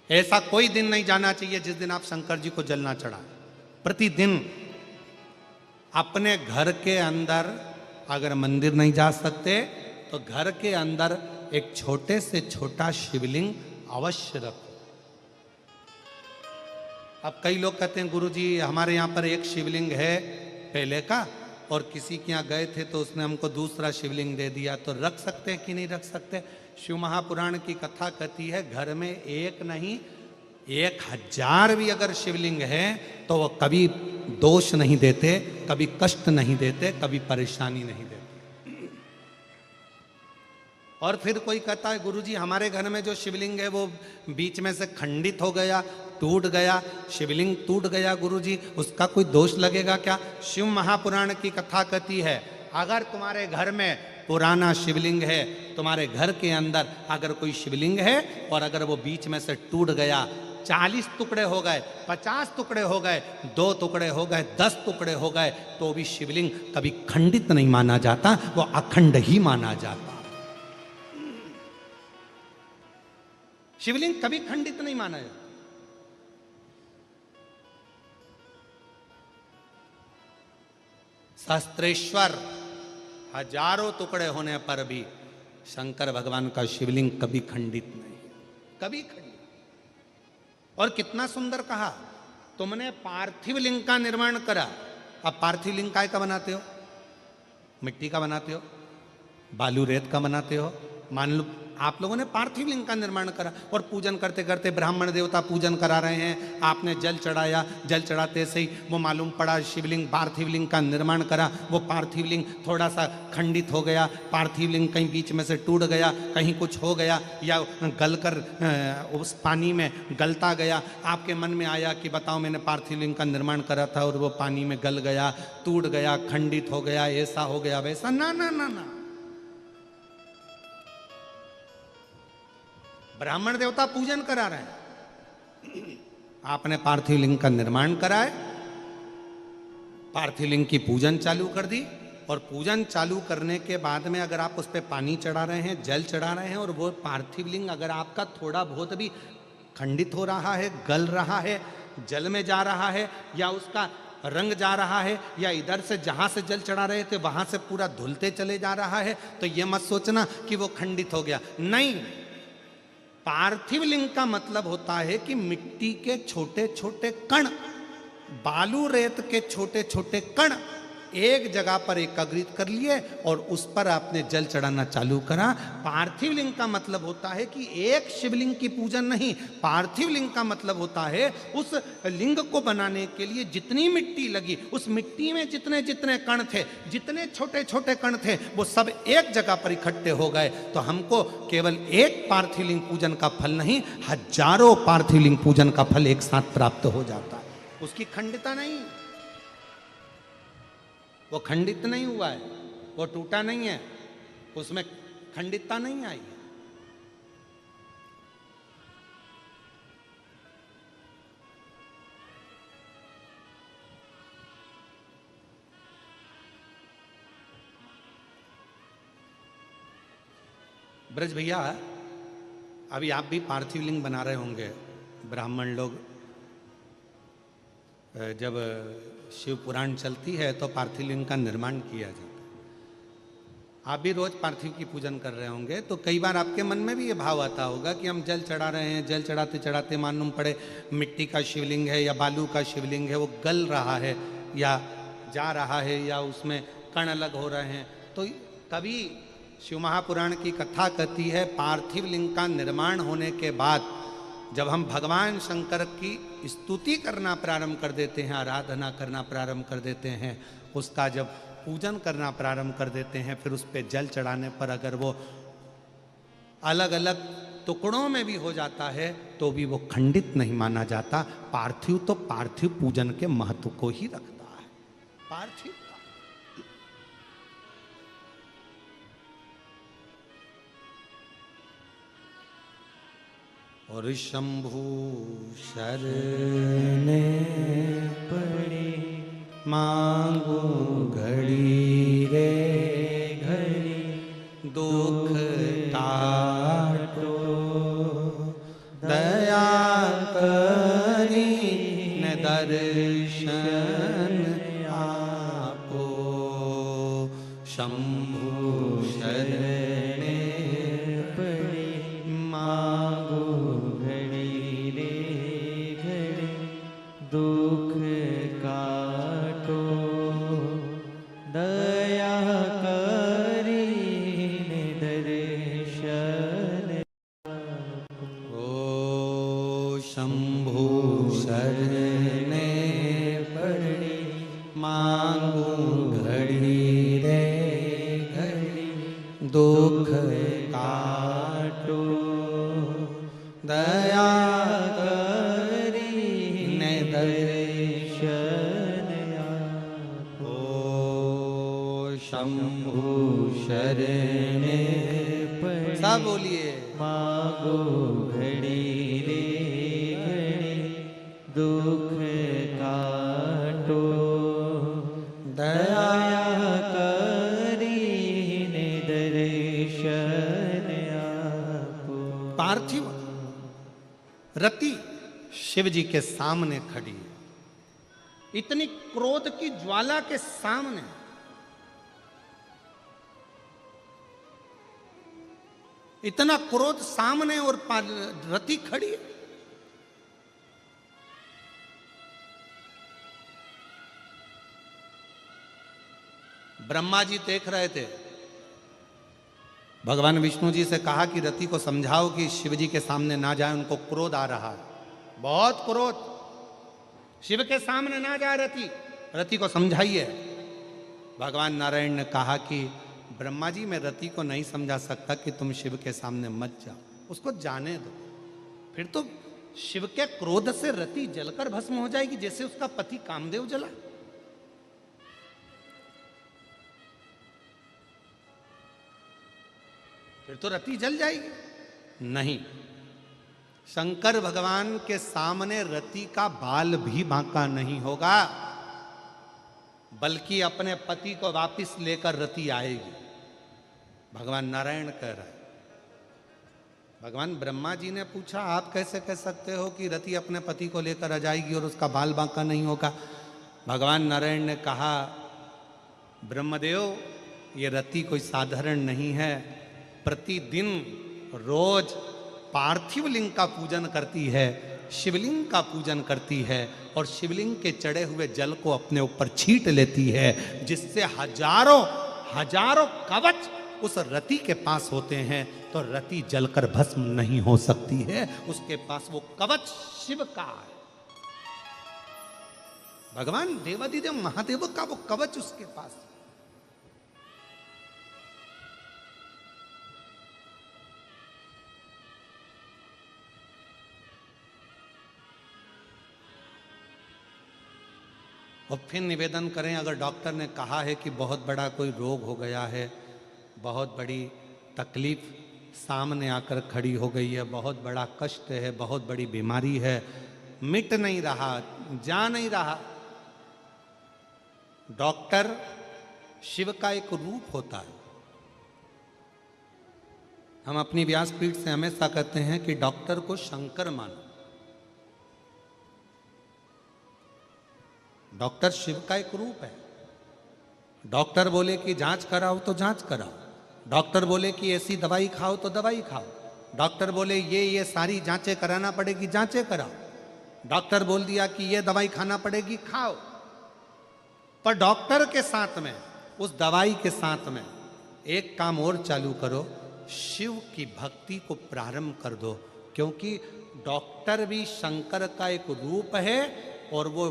ऐसा कोई दिन नहीं जाना चाहिए जिस दिन आप शंकर जी को जल ना चढ़ाएं। प्रतिदिन अपने घर के अंदर, अगर मंदिर नहीं जा सकते तो घर के अंदर एक छोटे से छोटा शिवलिंग अवश्य रखो। अब कई लोग कहते हैं गुरुजी हमारे यहाँ पर एक शिवलिंग है पहले का, और किसी के यहाँ गए थे तो उसने हमको दूसरा शिवलिंग दे दिया, तो रख सकते हैं कि नहीं रख सकते? शिव महापुराण की कथा कहती है, घर में एक नहीं 1000 भी अगर शिवलिंग है तो वो कभी दोष नहीं देते, कभी कष्ट नहीं देते, कभी परेशानी नहीं देते। और फिर कोई कहता है गुरुजी हमारे घर में जो शिवलिंग है वो बीच में से खंडित हो गया, टूट गया, शिवलिंग टूट गया गुरुजी, उसका कोई दोष लगेगा क्या? शिव महापुराण की कथा कहती है, अगर तुम्हारे घर में पुराना शिवलिंग है, तुम्हारे घर के अंदर अगर कोई शिवलिंग है और अगर वो बीच में से टूट गया, 40 टुकड़े हो गए, 50 टुकड़े हो गए, 2 टुकड़े हो गए, 10 टुकड़े हो गए, तो भी शिवलिंग कभी खंडित नहीं माना जाता, वो अखंड ही माना जाता। शिवलिंग कभी खंडित नहीं माना जाता। सहस्त्रेश्वर हजारों टुकड़े होने पर भी शंकर भगवान का शिवलिंग कभी खंडित नहीं, कभी खंडित। और कितना सुंदर कहा, तुमने पार्थिव लिंग का निर्माण करा। अब पार्थिव लिंग काय का बनाते हो? मिट्टी का बनाते हो, बालू रेत का बनाते हो। मान लो आप लोगों ने पार्थिव लिंग का निर्माण करा और पूजन करते करते ब्राह्मण देवता पूजन करा रहे हैं, आपने जल चढ़ाया, जल चढ़ाते से ही वो मालूम पड़ा शिवलिंग, पार्थिव लिंग का निर्माण करा, वो पार्थिव लिंग थोड़ा सा खंडित हो गया, पार्थिव लिंग कहीं बीच में से टूट गया, कहीं कुछ हो गया, या गलकर उस पानी में गलता गया। आपके मन में आया कि बताओ मैंने पार्थिव लिंग का निर्माण करा था और वो पानी में गल गया, टूट गया, खंडित हो गया, ऐसा हो गया, वैसा। ना ना ना ना, ब्राह्मण देवता पूजन करा रहे हैं, आपने पार्थिव लिंग का निर्माण कराए, पार्थिव लिंग की पूजन चालू कर दी, और पूजन चालू करने के बाद में अगर आप उस पर पानी चढ़ा रहे हैं, जल चढ़ा रहे हैं, और वो पार्थिव लिंग अगर आपका थोड़ा बहुत भी खंडित हो रहा है, गल रहा है, जल में जा रहा है, या उसका रंग जा रहा है, या इधर से जहां से जल चढ़ा रहे थे वहां से पूरा धुलते चले जा रहा है, तो ये मत सोचना कि वो खंडित हो गया। नहीं, पार्थिव लिंग का मतलब होता है कि मिट्टी के छोटे छोटे कण, बालू रेत के छोटे छोटे कण एक जगह पर एकत्रित कर लिए और उस पर आपने जल चढ़ाना चालू करा। पार्थिव लिंग का मतलब होता है कि एक शिवलिंग की पूजन नहीं, पार्थिव लिंग का मतलब होता है उस लिंग को बनाने के लिए जितनी मिट्टी लगी, उस मिट्टी में जितने जितने कण थे, जितने छोटे छोटे कण थे, वो सब एक जगह पर इकट्ठे हो गए। तो हमको केवल एक पार्थिव लिंग पूजन का फल नहीं, हजारों पार्थिव लिंग पूजन का फल एक साथ प्राप्त हो जाता है। उसकी खंडिता नहीं, वो खंडित नहीं हुआ है, वो टूटा नहीं है, उसमें खंडितता नहीं आई। ब्रज भैया, अभी आप भी पार्थिव लिंग बना रहे होंगे। ब्राह्मण लोग जब शिव पुराण चलती है तो पार्थिव लिंग का निर्माण किया जाता है। आप भी रोज पार्थिव की पूजन कर रहे होंगे, तो कई बार आपके मन में भी ये भाव आता होगा कि हम जल चढ़ा रहे हैं, जल चढ़ाते चढ़ाते मालूम पड़े मिट्टी का शिवलिंग है या बालू का शिवलिंग है, वो गल रहा है या जा रहा है या उसमें कण अलग हो रहे हैं। तो तभी शिव महापुराण की कथा कहती है, पार्थिव लिंग का निर्माण होने के बाद जब हम भगवान शंकर की स्तुति करना प्रारंभ कर देते हैं, आराधना करना प्रारंभ कर देते हैं, उसका जब पूजन करना प्रारंभ कर देते हैं, फिर उस पर जल चढ़ाने पर अगर वो अलग अलग टुकड़ों में भी हो जाता है तो भी वो खंडित नहीं माना जाता। पार्थिव तो पार्थिव पूजन के महत्व को ही रखता है। पार्थिव और शंभु शरणे पड़े मांगो घड़ी रे घड़ी दुख काटो दया करी न दर्शन आपो। शंभु शरणे पड़े मांगो घड़ी रे घड़ी दुख काटो दया करी ने दर्शन। ओ शंभु शरणे पड़ी मांगू घड़ी रे घड़ी दुख काटो दया करी ने दर्शन आपो। ओ शंभु शरणे पड़ी सब बोलिए मांगो घड़ी रे घड़ी दुख काटो दया करी ने दर्शन आपो। पार्थिव रति शिव जी के सामने खड़ी है, इतनी क्रोध की ज्वाला के सामने इतना क्रोध सामने और रति खड़ी है। ब्रह्मा जी देख रहे थे, भगवान विष्णु जी से कहा कि रति को समझाओ कि शिव जी के सामने ना जाए, उनको क्रोध आ रहा है, बहुत क्रोध, शिव के सामने ना जाए रति, रति को समझाइए। भगवान नारायण ने कहा कि ब्रह्मा जी मैं रति को नहीं समझा सकता कि तुम शिव के सामने मत जाओ, उसको जाने दो। फिर तो शिव के क्रोध से रति जलकर भस्म हो जाएगी, जैसे उसका पति कामदेव जला। फिर तो रति जल जाएगी। नहीं, शंकर भगवान के सामने रति का बाल भी बांका नहीं होगा, बल्कि अपने पति को वापस लेकर रति आएगी। भगवान नारायण कह रहे हैं। भगवान ब्रह्मा जी ने पूछा, आप कैसे कह सकते हो कि रति अपने पति को लेकर आ जाएगी और उसका बाल बांका नहीं होगा? भगवान नारायण ने कहा, ब्रह्मदेव ये रति कोई साधारण नहीं है, प्रतिदिन रोज पार्थिव लिंग का पूजन करती है, शिवलिंग का पूजन करती है और शिवलिंग के चढ़े हुए जल को अपने ऊपर छींट लेती है, जिससे हजारों हजारों कवच उस रति के पास होते हैं, तो रति जलकर भस्म नहीं हो सकती है। उसके पास वो कवच शिव का है, भगवान देवादिदेव महादेव का वो कवच उसके पास। और फिर निवेदन करें, अगर डॉक्टर ने कहा है कि बहुत बड़ा कोई रोग हो गया है, बहुत बड़ी तकलीफ सामने आकर खड़ी हो गई है, बहुत बड़ा कष्ट है, बहुत बड़ी बीमारी है, मिट नहीं रहा, जा नहीं रहा, डॉक्टर शिव का एक रूप होता है। हम अपनी व्यासपीठ से हमेशा कहते हैं कि डॉक्टर को शंकर मानो। डॉक्टर शिव का एक रूप है। डॉक्टर बोले कि जांच कराओ तो जांच कराओ, डॉक्टर बोले कि ऐसी दवाई खाओ तो दवाई खाओ, डॉक्टर बोले ये सारी जांचें कराना पड़ेगी, जांचें कराओ, डॉक्टर बोल दिया कि ये दवाई खाना पड़ेगी, खाओ। पर डॉक्टर के साथ में, उस दवाई के साथ में एक काम और चालू करो, शिव की भक्ति को प्रारंभ कर दो, क्योंकि डॉक्टर भी शंकर का एक रूप है और वो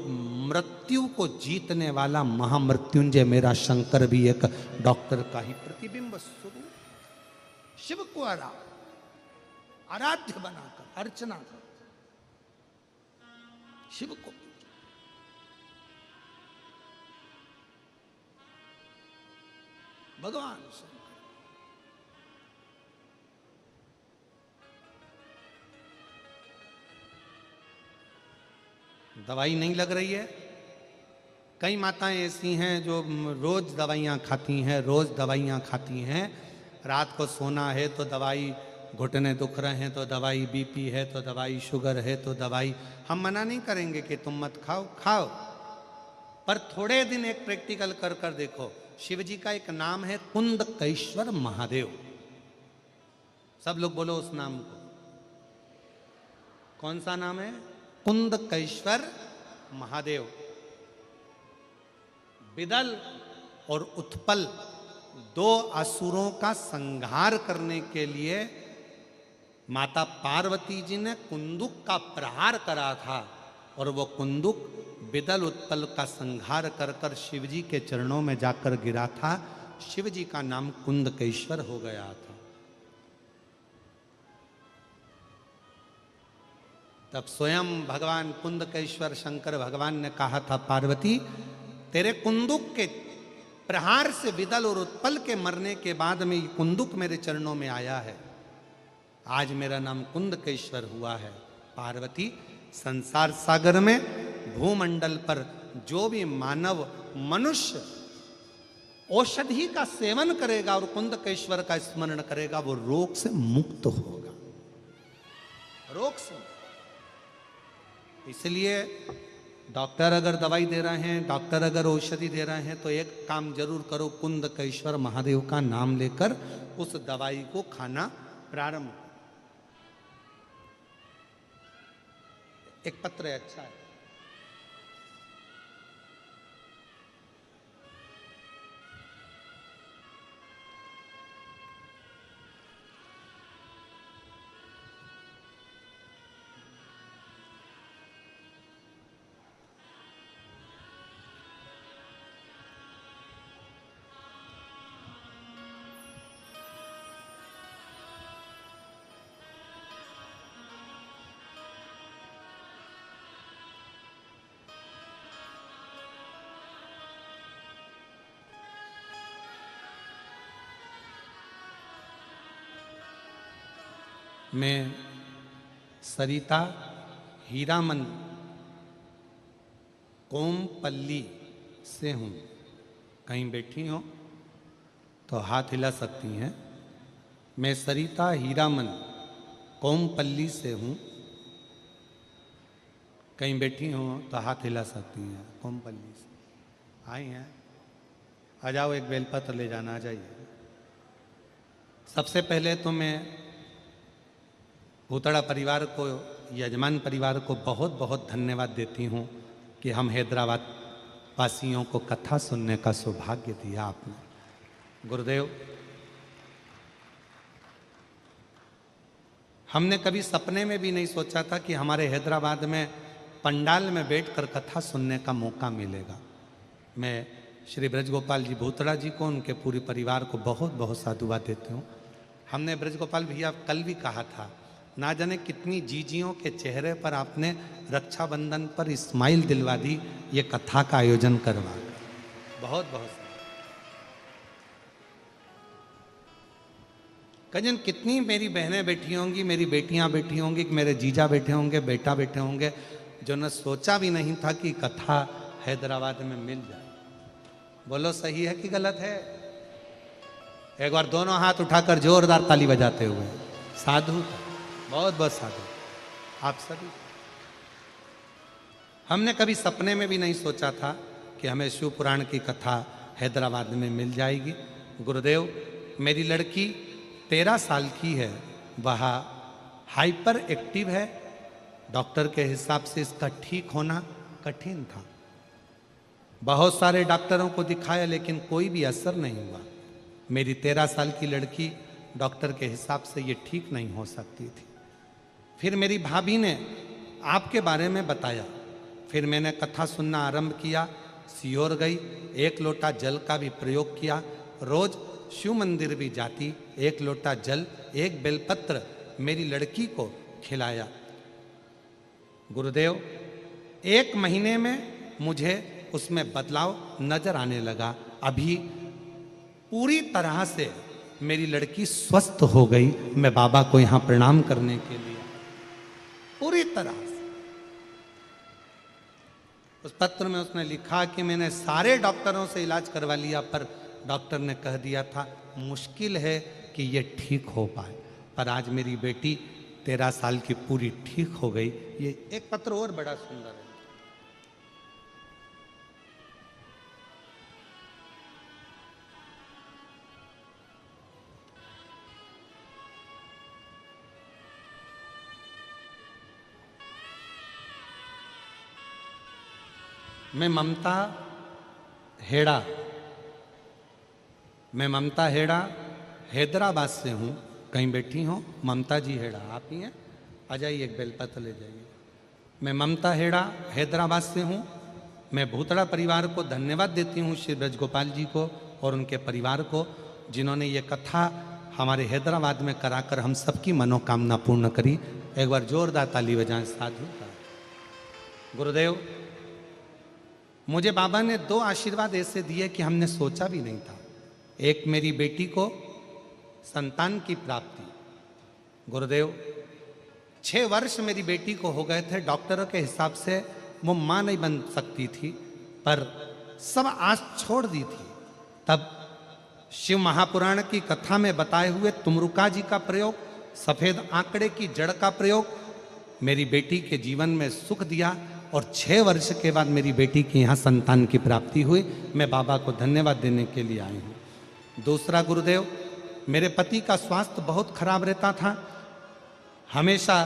मृत्यु को जीतने वाला महामृत्युंजय मेरा शंकर भी एक डॉक्टर का ही प्रतिबिंब स्वरूप। शिव को आराध्य बनाकर अर्चना कर, शिव को भगवान शंकर। दवाई नहीं लग रही है, कई माताएं ऐसी हैं जो रोज दवाइयाँ खाती हैं, रोज दवाइयाँ खाती हैं, रात को सोना है तो दवाई, घुटने दुख रहे हैं तो दवाई, बीपी है तो दवाई, शुगर है तो दवाई। हम मना नहीं करेंगे कि तुम मत खाओ, खाओ, पर थोड़े दिन एक प्रैक्टिकल कर कर देखो। शिव जी का एक नाम है कुंदकेश्वर महादेव। सब लोग बोलो उस नाम को। कौन सा नाम है? कुंदकेश्वर महादेव। विदल और उत्पल दो असुरों का संहार करने के लिए माता पार्वती जी ने कुंदुक का प्रहार करा था, और वो कुंदुक विदल उत्पल का संहार कर कर शिव जी के चरणों में जाकर गिरा था। शिव जी का नाम कुंदकेश्वर हो गया था। तब स्वयं भगवान कुंदकेश्वर शंकर भगवान ने कहा था, पार्वती तेरे कुंदुक के प्रहार से विदल और उत्पल के मरने के बाद में ये कुंदुक मेरे चरणों में आया है, आज मेरा नाम कुंदकेश्वर हुआ है। पार्वती, संसार सागर में भूमंडल पर जो भी मानव मनुष्य औषधि का सेवन करेगा और कुंदकेश्वर का स्मरण करेगा, वो रोग से मुक्त होगा, रोग से। इसलिए डॉक्टर अगर दवाई दे रहे हैं, डॉक्टर अगर औषधि दे रहे हैं, तो एक काम जरूर करो, कुंदकेश्वर महादेव का नाम लेकर उस दवाई को खाना प्रारंभ करो। एक पत्र है, अच्छा है। मैं सरिता हीरामन कोमपल्ली से हूँ। कहीं बैठी हो तो हाथ हिला सकती हैं। मैं सरिता हीरामन कोमपल्ली से हूँ। कहीं बैठी हो तो हाथ हिला सकती हैं, कोमपल्ली से आई हैं। आ जाओ, एक बेलपत्र ले जाना, आ जाइए। सबसे पहले तो मैं भूतड़ा परिवार को, यजमान परिवार को बहुत बहुत धन्यवाद देती हूँ कि हम हैदराबाद वासियों को कथा सुनने का सौभाग्य दिया आपने। गुरुदेव, हमने कभी सपने में भी नहीं सोचा था कि हमारे हैदराबाद में पंडाल में बैठकर कथा सुनने का मौका मिलेगा। मैं श्री ब्रजगोपाल जी भूतड़ा जी को, उनके पूरे परिवार को बहुत बहुत साधुवाद देती हूँ। हमने ब्रजगोपाल भैया कल भी कहा था, ना जाने कितनी जीजियों के चेहरे पर आपने रक्षाबंधन पर स्माइल दिलवा दी ये कथा का आयोजन करवा। बहुत बहुत कजन, कितनी मेरी बहनें बैठी होंगी, मेरी बेटियां बैठी होंगी, मेरे जीजा बैठे होंगे, बेटा बैठे होंगे, जो ने सोचा भी नहीं था कि कथा हैदराबाद में मिल जाए। बोलो सही है कि गलत है? एक बार दोनों हाथ उठाकर जोरदार ताली बजाते हुए साधु, बहुत बहुत साधु आप सभी। हमने कभी सपने में भी नहीं सोचा था कि हमें शिव पुराण की कथा हैदराबाद में मिल जाएगी। गुरुदेव, मेरी लड़की 13 साल की है, वह हाइपर एक्टिव है। डॉक्टर के हिसाब से इसका ठीक होना कठिन था। बहुत सारे डॉक्टरों को दिखाया लेकिन कोई भी असर नहीं हुआ। मेरी 13 साल की लड़की डॉक्टर के हिसाब से ये ठीक नहीं हो सकती थी। फिर मेरी भाभी ने आपके बारे में बताया, फिर मैंने कथा सुनना आरंभ किया, सियोर गई, 1 लोटा जल का भी प्रयोग किया, रोज शिव मंदिर भी जाती, 1 लोटा जल 1 बेलपत्र मेरी लड़की को खिलाया। गुरुदेव, 1 महीने में मुझे उसमें बदलाव नजर आने लगा। अभी पूरी तरह से मेरी लड़की स्वस्थ हो गई। मैं बाबा को यहाँ प्रणाम करने के लिए पूरी तरह से। उस पत्र में उसने लिखा कि मैंने सारे डॉक्टरों से इलाज करवा लिया, पर डॉक्टर ने कह दिया था मुश्किल है कि ये ठीक हो पाए। पर आज मेरी बेटी 13 साल की पूरी ठीक हो गई। ये एक पत्र और बड़ा सुंदर है। मैं ममता हेड़ा हैदराबाद से हूँ। कहीं बैठी हो ममता जी हेड़ा, आप ही हैं? आ जाइए, एक बेलपत्र ले जाइए। मैं ममता हेड़ा हैदराबाद से हूँ। मैं भूतड़ा परिवार को धन्यवाद देती हूँ, श्री ब्रजगोपाल जी को और उनके परिवार को, जिन्होंने ये कथा हमारे हैदराबाद में कराकर हम सबकी मनोकामना पूर्ण करी। एक बार जोरदार ताली बजाएं साधु का। गुरुदेव, मुझे बाबा ने 2 आशीर्वाद ऐसे दिए कि हमने सोचा भी नहीं था। एक, मेरी बेटी को संतान की प्राप्ति। गुरुदेव, 6 वर्ष मेरी बेटी को हो गए थे। डॉक्टरों के हिसाब से वो मां नहीं बन सकती थी, पर सब आस छोड़ दी थी। तब शिव महापुराण की कथा में बताए हुए तुमरुका जी का प्रयोग, सफेद आंकड़े की जड़ का प्रयोग मेरी बेटी के जीवन में सुख दिया और 6 वर्ष के बाद मेरी बेटी की यहाँ संतान की प्राप्ति हुई। मैं बाबा को धन्यवाद देने के लिए आई हूँ। दूसरा, गुरुदेव, मेरे पति का स्वास्थ्य बहुत खराब रहता था। हमेशा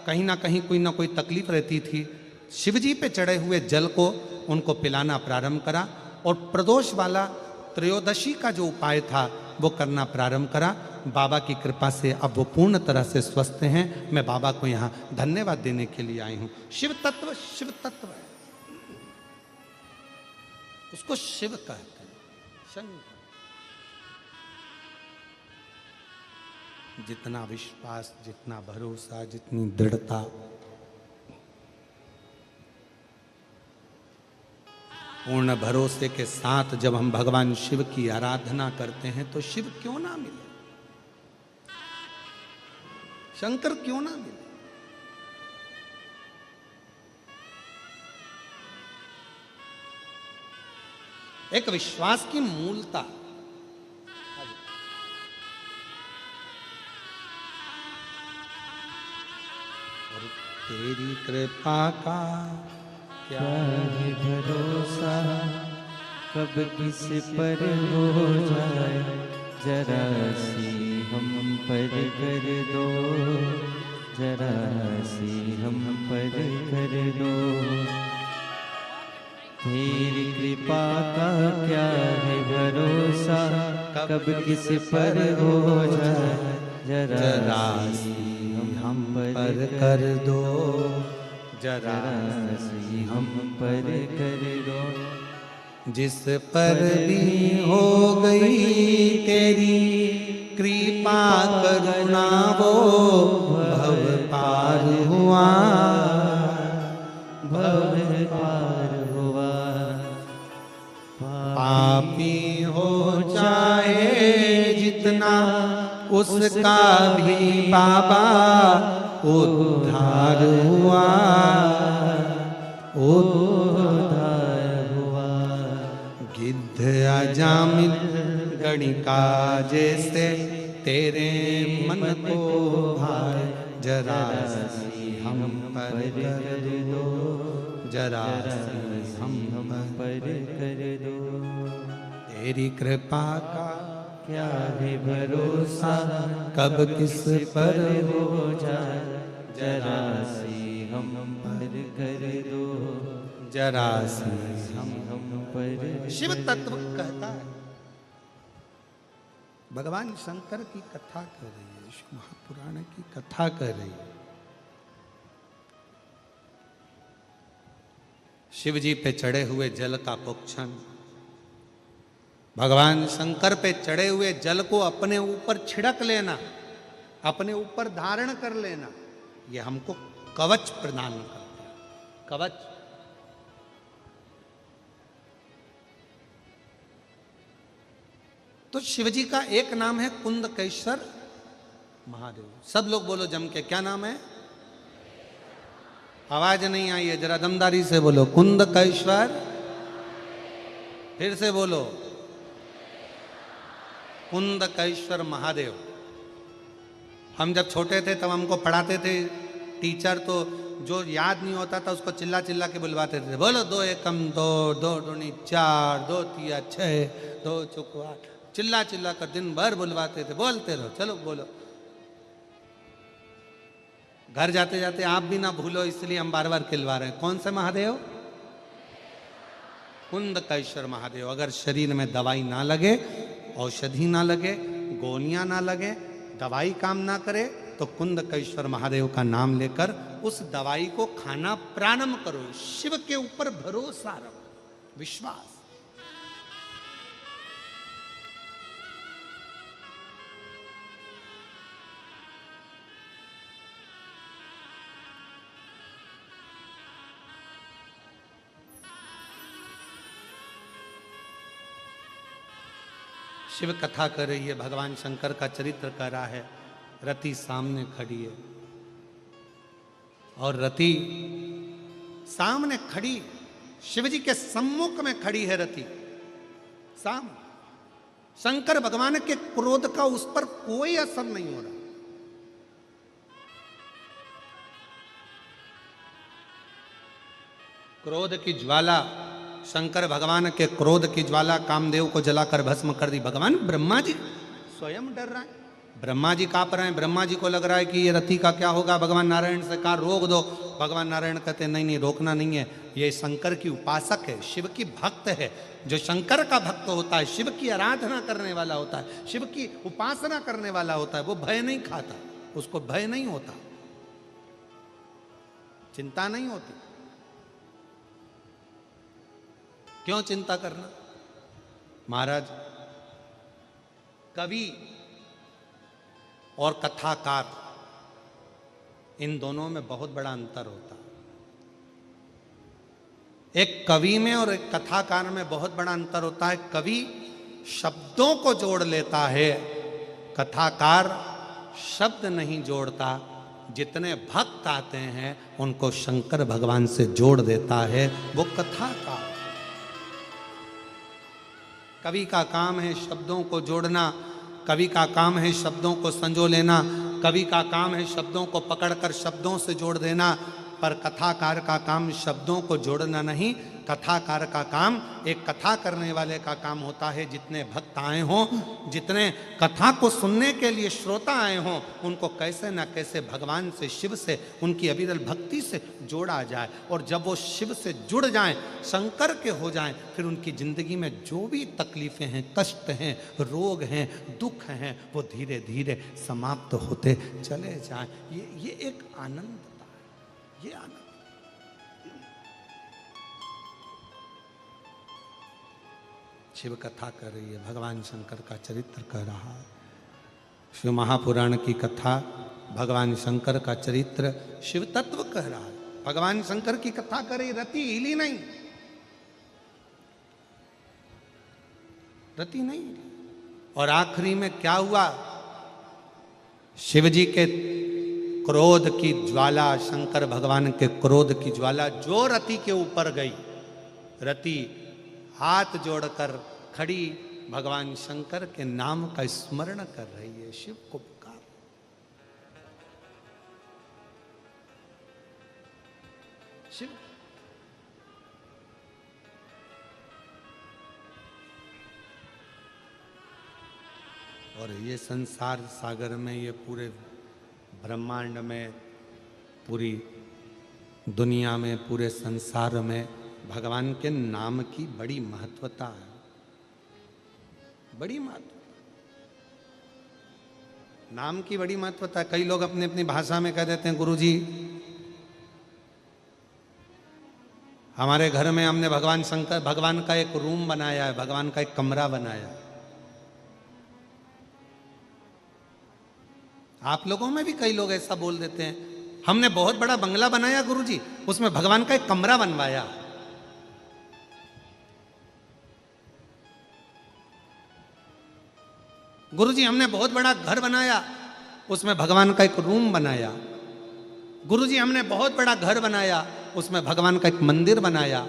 कहीं ना कहीं कोई ना कोई तकलीफ रहती थी। शिवजी पे चढ़े हुए जल को उनको पिलाना प्रारंभ करा और प्रदोष वाला त्रयोदशी का जो उपाय था वो करना प्रारंभ करा। बाबा की कृपा से अब वो पूर्ण तरह से स्वस्थ हैं। मैं बाबा को यहाँ धन्यवाद देने के लिए आई हूँ। शिव तत्व है, उसको शिव कहते हैं, शंकर। जितना विश्वास, जितना भरोसा, जितनी दृढ़ता, पूर्ण भरोसे के साथ जब हम भगवान शिव की आराधना करते हैं तो शिव क्यों ना मिले, शंकर क्यों ना मिले। एक विश्वास की मूलता। तेरी कृपा का क्या है भरोसा, कब किस पर हो जाए, जरा सी हम पर कर दो, जरा सी हम पर कर दो। तेरी कृपा का क्या है भरोसा, कब किस पर हो जाए, जरा सी हम पर कर दो, जरा सी हम पर कर दो। जिस पर भी हो गई तेरी कृपा करुणा, वो भव पार हुआ, भव पार हुआ। पापी हो चाहे जितना, उसका भी बाबा उद्धार हुआ, उद्धार हुआ। गिद्ध अजामिल गणिका जैसे तेरे मन को भाए, जरा सी हम पर कर दो, जरा सी हम पर कर दो। तेरी कृपा का क्या है भरोसा, कब किस पर हो जाए, जरा सी हम पर कर दो, जरा सी हम पर। शिव तत्व कहता है, भगवान शंकर की कथा कर रही है, शिव महापुराण की कथा कर रही है। शिव जी पे चढ़े हुए जल का पुक्षण, भगवान शंकर पे चढ़े हुए जल को अपने ऊपर छिड़क लेना, अपने ऊपर धारण कर लेना, ये हमको कवच प्रदान करता है। कवच तो शिवजी का एक नाम है कुंदकेश्वर महादेव। सब लोग बोलो जम के, क्या नाम है? आवाज नहीं आई है, जरा दमदारी से बोलो, कुंदकेश्वर। फिर से बोलो, कुंदकेश्वर महादेव। हम जब छोटे थे तब हमको पढ़ाते थे टीचर, तो जो याद नहीं होता था उसको चिल्ला चिल्ला के बुलवाते थे, बोलो 2 एकम 2, 2 दूनी 4, 2 तिया 6, 2 चौको 8, चिल्ला चिल्ला कर दिन भर बुलवाते थे, बोलते रहो, चलो बोलो। घर जाते जाते आप भी ना भूलो, इसलिए हम बार बार खिलवा रहे हैं। कौन से महादेव? कुंदकेश्वर महादेव। अगर शरीर में दवाई ना लगे, औषधि ना लगे, गोलियां ना लगे, दवाई काम ना करे, तो कुंदकेश्वर महादेव का नाम लेकर उस दवाई को खाना प्रारंभ करो। शिव के ऊपर भरोसा रखो, विश्वास। शिव कथा कर रही है, भगवान शंकर का चरित्र कर रहा है। रति सामने खड़ी है और रति सामने खड़ी, शिवजी के सम्मुख में खड़ी है रति साम। शंकर भगवान के क्रोध का उस पर कोई असर नहीं हो रहा। क्रोध की ज्वाला, शंकर भगवान के क्रोध की ज्वाला कामदेव को जलाकर भस्म कर दी। भगवान ब्रह्मा जी स्वयं डर रहे हैं, ब्रह्मा जी कांप रहे हैं। ब्रह्मा जी को लग रहा है कि ये रति का क्या होगा। भगवान नारायण से कहा रोक दो, भगवान नारायण कहते नहीं नहीं रोकना नहीं है, ये शंकर की उपासक है, शिव की भक्त है। जो शंकर का भक्त होता है, शिव की आराधना करने वाला होता है, शिव की उपासना करने वाला होता है, वो भय नहीं खाता, उसको भय नहीं होता, चिंता नहीं होती। क्यों चिंता करना? महाराज, कवि और कथाकार, इन दोनों में बहुत बड़ा अंतर होता है। एक कवि में और एक कथाकार में बहुत बड़ा अंतर होता है। कवि शब्दों को जोड़ लेता है, कथाकार शब्द नहीं जोड़ता। जितने भक्त आते हैं उनको शंकर भगवान से जोड़ देता है, वो कथाकार। कवि का काम है शब्दों को जोड़ना, कवि का काम है शब्दों को संजो लेना, कवि का काम है शब्दों को पकड़कर शब्दों से जोड़ देना, पर कथाकार का काम शब्दों को जोड़ना नहीं। कथाकार का काम, एक कथा करने वाले का काम होता है, जितने भक्त आए हों, जितने कथा को सुनने के लिए श्रोता आए हों, उनको कैसे ना कैसे भगवान से, शिव से, उनकी अविरल भक्ति से जोड़ा जाए। और जब वो शिव से जुड़ जाएं, शंकर के हो जाएं, फिर उनकी जिंदगी में जो भी तकलीफें हैं, कष्ट हैं, रोग हैं, दुख हैं, वो धीरे धीरे समाप्त होते चले जाएं। ये एक आनंद, ये आनंद। शिव कथा कर रही है, भगवान शंकर का चरित्र कह रहा है। शिव महापुराण की कथा, भगवान शंकर का चरित्र, शिव तत्व कह रहा है। भगवान शंकर की कथा कर रही, रति हिली नहीं, रति नहीं। और आखिरी में क्या हुआ? शिव जी के क्रोध की ज्वाला, शंकर भगवान के क्रोध की ज्वाला जो रति के ऊपर गई, रति हाथ जोड़कर खड़ी भगवान शंकर के नाम का स्मरण कर रही है, शिव को पुकार। शिव और ये संसार सागर में, ये पूरे ब्रह्मांड में, पूरी दुनिया में, पूरे संसार में भगवान के नाम की बड़ी महत्वता है, बड़ी महत्वता। नाम की बड़ी महत्वता है। कई लोग अपनी अपनी भाषा में कह देते हैं, गुरुजी हमारे घर में हमने भगवान शंकर, भगवान का एक रूम बनाया है, भगवान का एक कमरा बनाया है। आप लोगों में भी कई लोग ऐसा बोल देते हैं, हमने बहुत बड़ा बंगला बनाया गुरुजी, उसमें भगवान का एक कमरा बनवाया। गुरुजी हमने बहुत बड़ा घर बनाया, उसमें भगवान का एक रूम बनाया। गुरुजी हमने बहुत बड़ा घर बनाया, उसमें भगवान का एक मंदिर बनाया।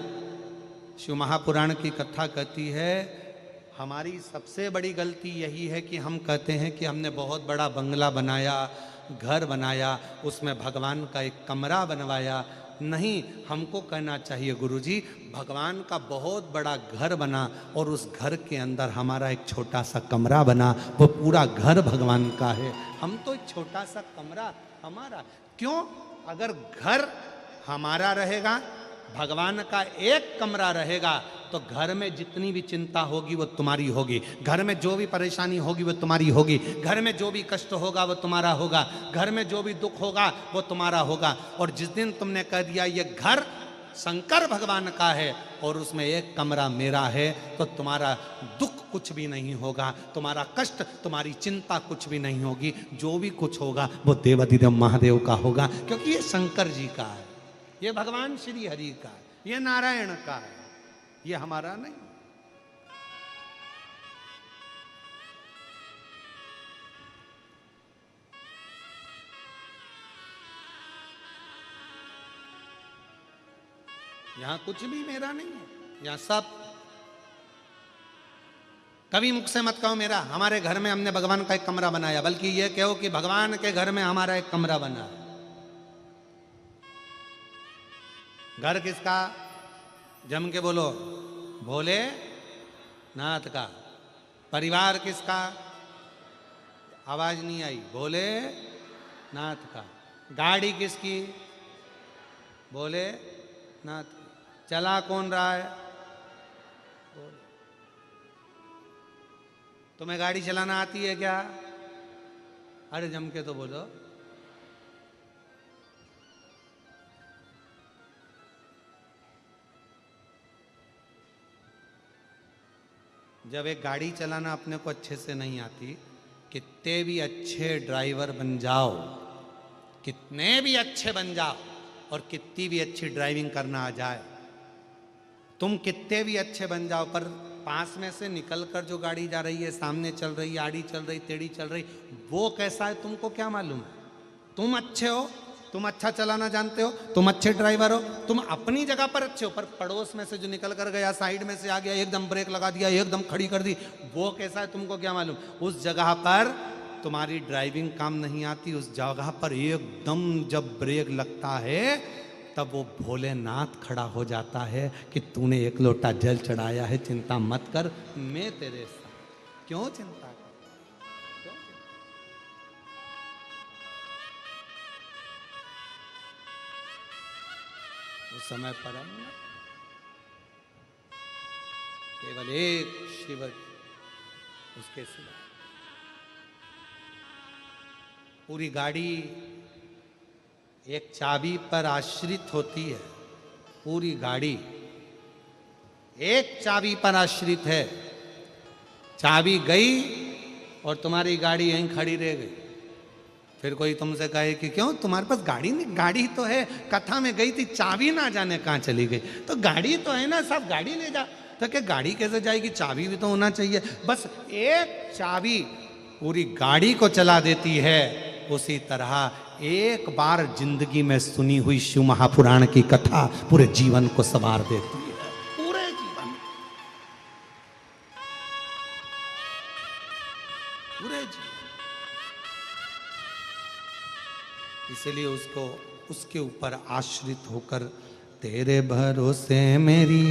शिव महापुराण की कथा कहती है, हमारी सबसे बड़ी गलती यही है कि हम कहते हैं कि हमने बहुत बड़ा बंगला बनाया, घर बनाया, उसमें भगवान का एक कमरा बनवाया। नहीं, हमको कहना चाहिए गुरुजी भगवान का बहुत बड़ा घर बना और उस घर के अंदर हमारा एक छोटा सा कमरा बना, वो पूरा घर भगवान का है, हम तो एक छोटा सा कमरा हमारा। क्यों? अगर घर हमारा रहेगा, भगवान का एक कमरा रहेगा, तो घर में जितनी भी चिंता होगी वो तुम्हारी होगी, घर में जो भी परेशानी होगी वो तुम्हारी होगी, घर में जो भी कष्ट होगा वो तुम्हारा होगा, घर में जो भी दुख होगा वो तुम्हारा होगा। और जिस दिन तुमने कह दिया ये घर शंकर भगवान का है और उसमें एक कमरा मेरा है, तो तुम्हारा दुख कुछ भी नहीं होगा, तुम्हारा कष्ट, तुम्हारी चिंता कुछ भी नहीं होगी। जो भी कुछ होगा वो देवाधिदेव महादेव का होगा, क्योंकि ये शंकर जी का है, ये भगवान श्री हरि का है, ये नारायण का है, ये हमारा नहीं। यहां कुछ भी मेरा नहीं है, यहां सब, कभी मुख से मत कहो मेरा, हमारे घर में हमने भगवान का एक कमरा बनाया, बल्कि ये कहो कि भगवान के घर में हमारा एक कमरा बना है। घर किसका? जम के बोलो, भोले नाथ का। परिवार किसका? आवाज नहीं आई, भोले नाथ का। गाड़ी किसकी? भोले नाथ की। चला कौन रहा है? तुम्हें गाड़ी चलाना आती है क्या? अरे जम के तो बोलो। जब एक गाड़ी चलाना अपने को अच्छे से नहीं आती, कितने भी अच्छे ड्राइवर बन जाओ, कितने भी अच्छे बन जाओ और कितनी भी अच्छी ड्राइविंग करना आ जाए, तुम कितने भी अच्छे बन जाओ, पर पास में से निकलकर जो गाड़ी जा रही है, सामने चल रही है, आड़ी चल रही, टेढ़ी चल रही, वो कैसा है तुमको क्या मालूम? तुम अच्छे हो, तुम अच्छा चलाना जानते हो, तुम अच्छे ड्राइवर हो, तुम अपनी जगह पर अच्छे हो, पर पड़ोस में से जो निकल कर गया, साइड में से आ गया, एकदम ब्रेक लगा दिया, एकदम खड़ी कर दी, वो कैसा है तुमको क्या मालूम? उस जगह पर तुम्हारी ड्राइविंग काम नहीं आती, उस जगह पर एकदम जब ब्रेक लगता है तब वो भोलेनाथ खड़ा हो जाता है कि तूने एक लोटा जल चढ़ाया है, चिंता मत कर, मैं तेरे साथ। क्यों चिंता कर? उस समय पर हम केवल एक शिव, उसके सिवा पूरी गाड़ी एक चाबी पर आश्रित होती है। पूरी गाड़ी एक चाबी पर आश्रित है। चाबी गई और तुम्हारी गाड़ी यहीं खड़ी रह गई। फिर कोई तुमसे कहे कि क्यों तुम्हारे पास गाड़ी नहीं? गाड़ी तो है, कथा में गई थी, चाबी ना जाने कहाँ चली गई। तो गाड़ी तो है ना, सब गाड़ी ले जा। तो क्या गाड़ी कैसे जाएगी? चाबी भी तो होना चाहिए। बस एक चाबी पूरी गाड़ी को चला देती है। उसी तरह एक बार जिंदगी में सुनी हुई शिव महापुराण की कथा पूरे जीवन को संवार देती है। पूरे जीवन, पूरे जीवन। इसलिए उसको उसके ऊपर आश्रित होकर, तेरे भरोसे मेरी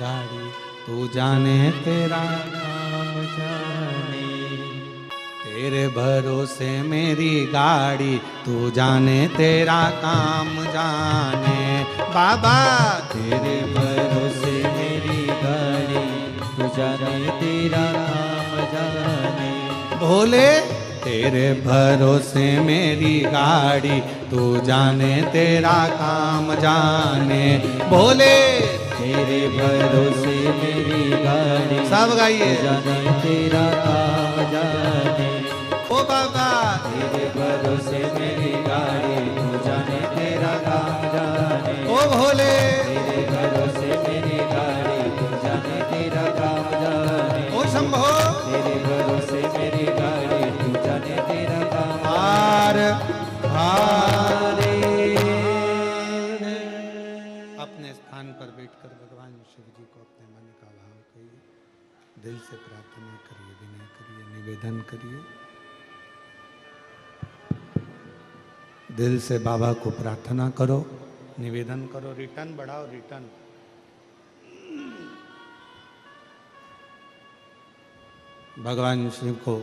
गाड़ी, तू जाने तेरा नाम जाने, तेरे भरोसे मेरी गाड़ी, तू जाने तेरा काम जाने। बाबा तेरे भरोसे मेरी गाड़ी, तू जाने तेरा काम जाने। भोले तेरे भरोसे मेरी गाड़ी, तू जाने तेरा काम जाने। भोले तेरे भरोसे मेरी गाड़ी, सब गाइए, जाने तेरा काम जाने। ओ बाबा तेरे भरोसे मेरी गाड़ी, तू जाने तेरा काम जाने। ओ भोले तेरे भरोसे मेरी गाड़ी, तू जाने तेरा काम जाने। ओ शंभो तेरे भरोसे मेरी गाड़ी, तू जाने तेरा काम हार हारे। जाने। अपने स्थान पर बैठकर भगवान शिव जी को अपने मन का भाव कहिए, दिल से प्रार्थना करिए, विनय करिए, निवेदन करिए। दिल से बाबा को प्रार्थना करो, निवेदन करो। रिटर्न बढ़ाओ, रिटर्न। भगवान शिव को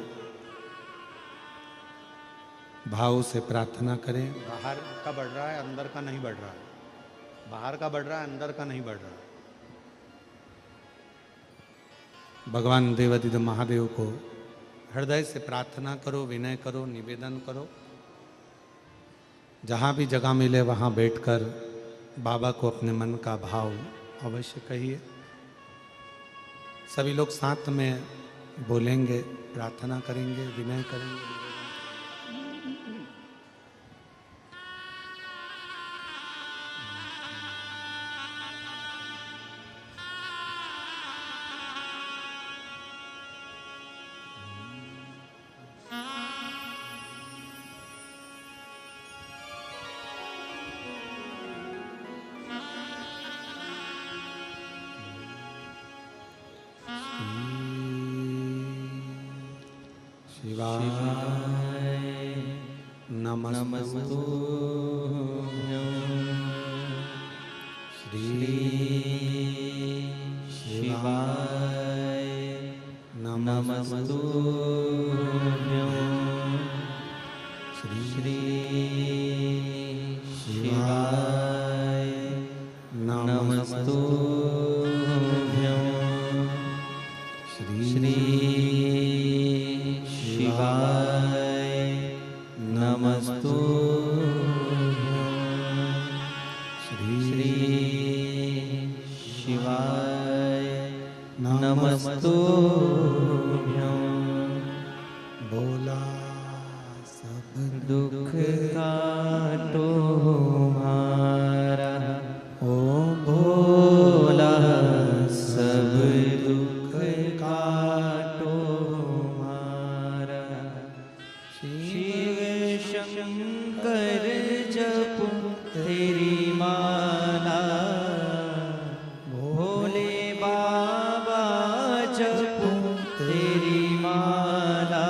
भाव से प्रार्थना करें। बाहर का बढ़ रहा है, अंदर का नहीं बढ़ रहा है। बाहर का बढ़ रहा है, अंदर का नहीं बढ़ रहा है। भगवान देवादिदेव महादेव को हृदय से प्रार्थना करो, विनय करो, निवेदन करो। जहाँ भी जगह मिले वहाँ बैठकर बाबा को अपने मन का भाव अवश्य कहिए। सभी लोग साथ में बोलेंगे, प्रार्थना करेंगे, विनय करेंगे। शिवाय नमस्तुभ्यं। श्री शिवाय नमस्तुभ्यं। श्री शिवाय नमस्तुभ्यं। श्री शिवाय नमस्तुभ्यं। श्री शिवाय नमस्तुभ्यं। बोला सब दुख काटो हमारा, ओ भोला सब दुख काटो हमारा। शिव शंकर जप तेरी माला, भोले बाबा जप तेरी माला।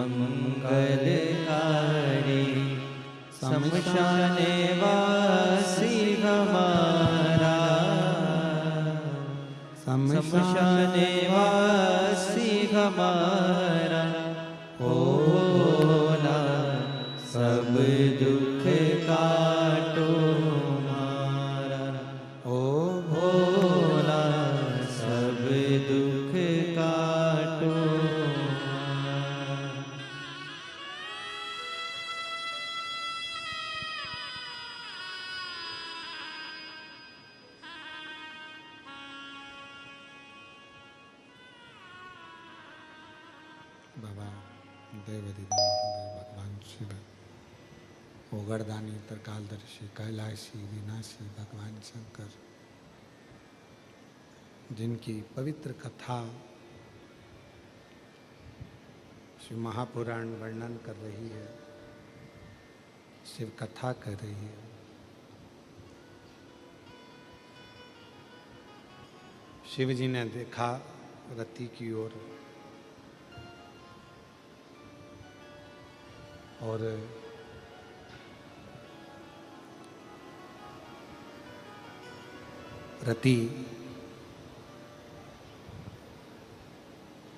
मंगलकारी शमशाने वासी हमारा, शमशाने वासी हमारा, ओ भोला सब दुख काटो हमारा, ओ भोला सब दुख काटो हमारा। बाबा देवदीद महादेव भगवान शिव, ओगरदानी त्रिकालदर्शी कैलाशी विनाशी भगवान शंकर, जिनकी पवित्र कथा शिव महापुराण वर्णन कर रही है, शिव कथा कर रही है। शिव जी ने देखा रति की ओर और रति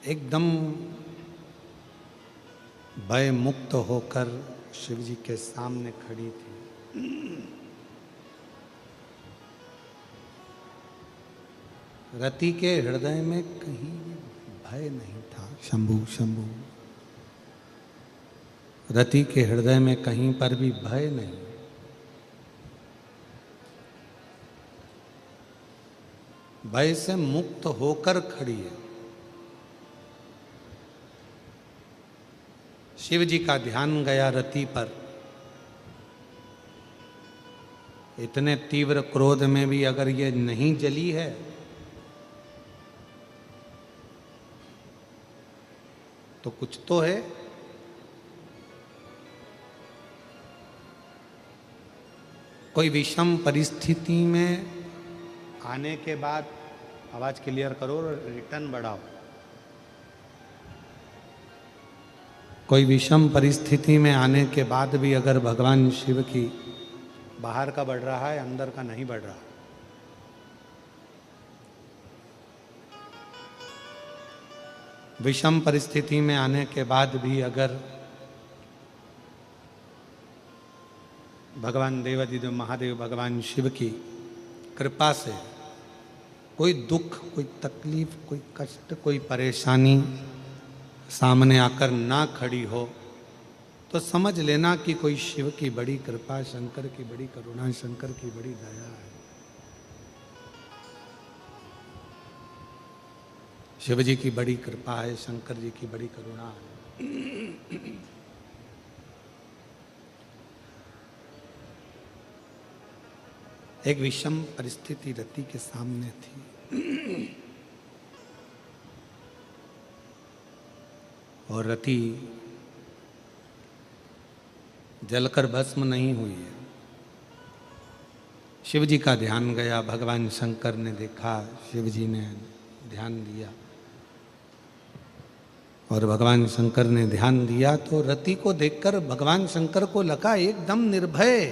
एकदम भय मुक्त होकर शिव जी के सामने खड़ी थी। रति के हृदय में कहीं भय नहीं था। शंभु शंभु, रति के हृदय में कहीं पर भी भय नहीं। भय से मुक्त होकर खड़ी है। शिव जी का ध्यान गया रति पर। इतने तीव्र क्रोध में भी अगर ये नहीं जली है तो कुछ तो है। कोई विषम परिस्थिति में आने के बाद, आवाज क्लियर करो, रिटर्न बढ़ाओ। कोई विषम परिस्थिति में आने के बाद भी अगर भगवान शिव की बाहर का बढ़ रहा है, अंदर का नहीं बढ़ रहा, विषम परिस्थिति में आने के बाद भी अगर भगवान देवादिदेव महादेव भगवान शिव की कृपा से कोई दुख, कोई तकलीफ, कोई कष्ट, कोई परेशानी सामने आकर ना खड़ी हो तो समझ लेना कि कोई शिव की बड़ी कृपा, शंकर की बड़ी करुणा, शंकर की बड़ी दया है। शिव जी की बड़ी कृपा है, शंकर जी की बड़ी करुणा है। एक विषम परिस्थिति रति के सामने थी और रति जलकर भस्म नहीं हुई है। शिव जी का ध्यान गया, भगवान शंकर ने देखा, शिव जी ने ध्यान दिया और भगवान शंकर ने ध्यान दिया तो रति को देखकर भगवान शंकर को लगा एकदम निर्भय,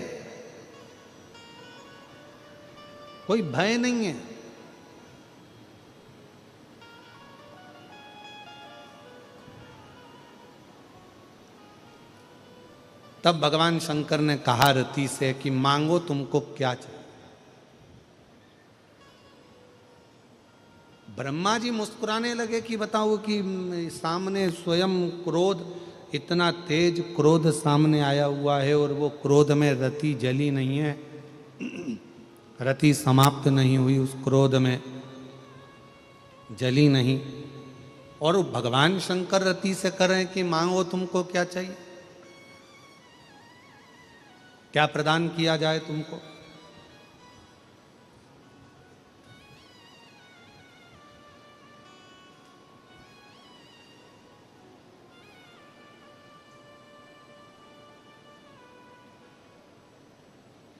कोई भय नहीं है। तब भगवान शंकर ने कहा रति से कि मांगो तुमको क्या चाहिए। ब्रह्मा जी मुस्कुराने लगे कि बताओ कि सामने स्वयं क्रोध, इतना तेज क्रोध सामने आया हुआ है और वो क्रोध में रति जली नहीं है, रति समाप्त नहीं हुई, उस क्रोध में जली नहीं। और भगवान शंकर रति से कह रहे हैं कि मांगो तुमको क्या चाहिए, क्या प्रदान किया जाए तुमको।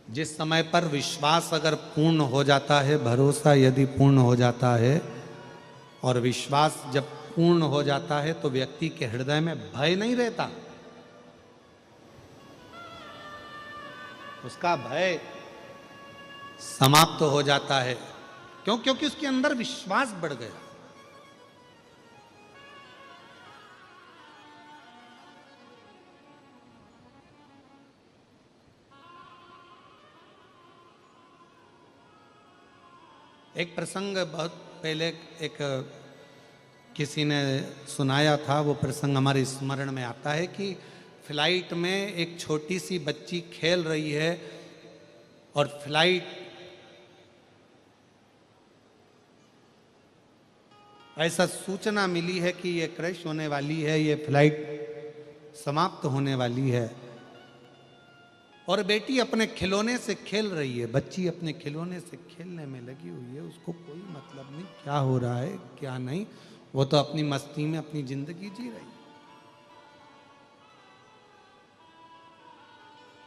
जिस समय पर विश्वास अगर पूर्ण हो जाता है, भरोसा यदि पूर्ण हो जाता है और विश्वास जब पूर्ण हो जाता है तो व्यक्ति के हृदय में भय नहीं रहता, उसका भय समाप्त हो जाता है। क्यों? क्योंकि उसके अंदर विश्वास बढ़ गया। एक प्रसंग बहुत पहले एक किसी ने सुनाया था, वो प्रसंग हमारे स्मरण में आता है कि फ्लाइट में एक छोटी सी बच्ची खेल रही है और फ्लाइट ऐसा सूचना मिली है कि ये क्रैश होने वाली है, ये फ्लाइट समाप्त होने वाली है। और बेटी अपने खिलौने से खेल रही है, बच्ची अपने खिलौने से खेलने में लगी हुई है, उसको कोई मतलब नहीं क्या हो रहा है क्या नहीं, वो तो अपनी मस्ती में अपनी जिंदगी जी रही है।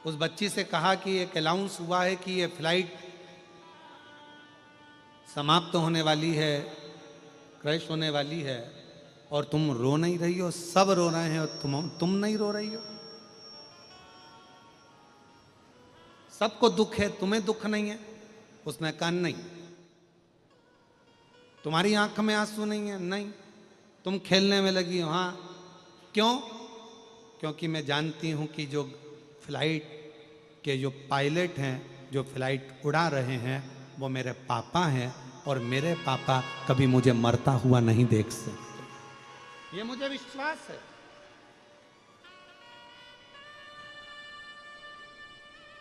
उस बच्ची से कहा कि एक अनाउंस हुआ है कि ये फ्लाइट समाप्त होने वाली है, क्रैश होने वाली है, और तुम रो नहीं रही हो, सब रो रहे हैं और तुम नहीं रो रही हो। सबको दुख है, तुम्हें दुख नहीं है। उसने कहा नहीं। तुम्हारी आंख में आंसू नहीं है? नहीं। तुम खेलने में लगी हो? हाँ। क्यों? क्योंकि मैं जानती हूं कि जो फ्लाइट के जो पायलट हैं, जो फ्लाइट उड़ा रहे हैं, वो मेरे पापा हैं, और मेरे पापा कभी मुझे मरता हुआ नहीं देख सकते। ये मुझे विश्वास है।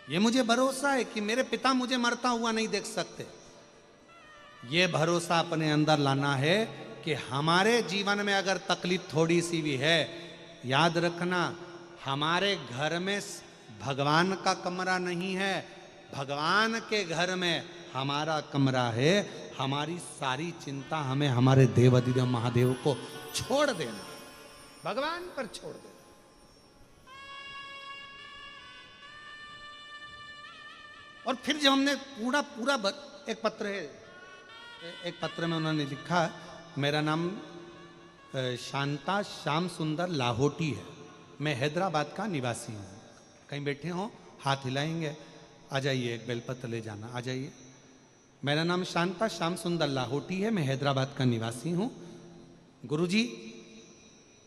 ये मुझे भरोसा है कि मेरे पिता मुझे मरता हुआ नहीं देख सकते। ये भरोसा अपने अंदर लाना है कि हमारे जीवन में अगर तकलीफ थोड़ी सी भी है, याद रखना हमारे घर में भगवान का कमरा नहीं है, भगवान के घर में हमारा कमरा है। हमारी सारी चिंता हमें हमारे देवाधिदेव महादेव को छोड़ देना, भगवान पर छोड़ देना। और फिर जब हमने पूरा एक पत्र है, एक पत्र में उन्होंने लिखा, मेरा नाम शांता श्याम सुंदर लाहोटी है, मैं हैदराबाद का निवासी हूँ। कहीं बैठे हो हाथ हिलाएंगे, आ जाइए, एक बेलपत्र ले जाना, आ जाइए। मेरा नाम शांता श्याम सुंदर लाहोटी है, मैं हैदराबाद का निवासी हूँ। गुरुजी,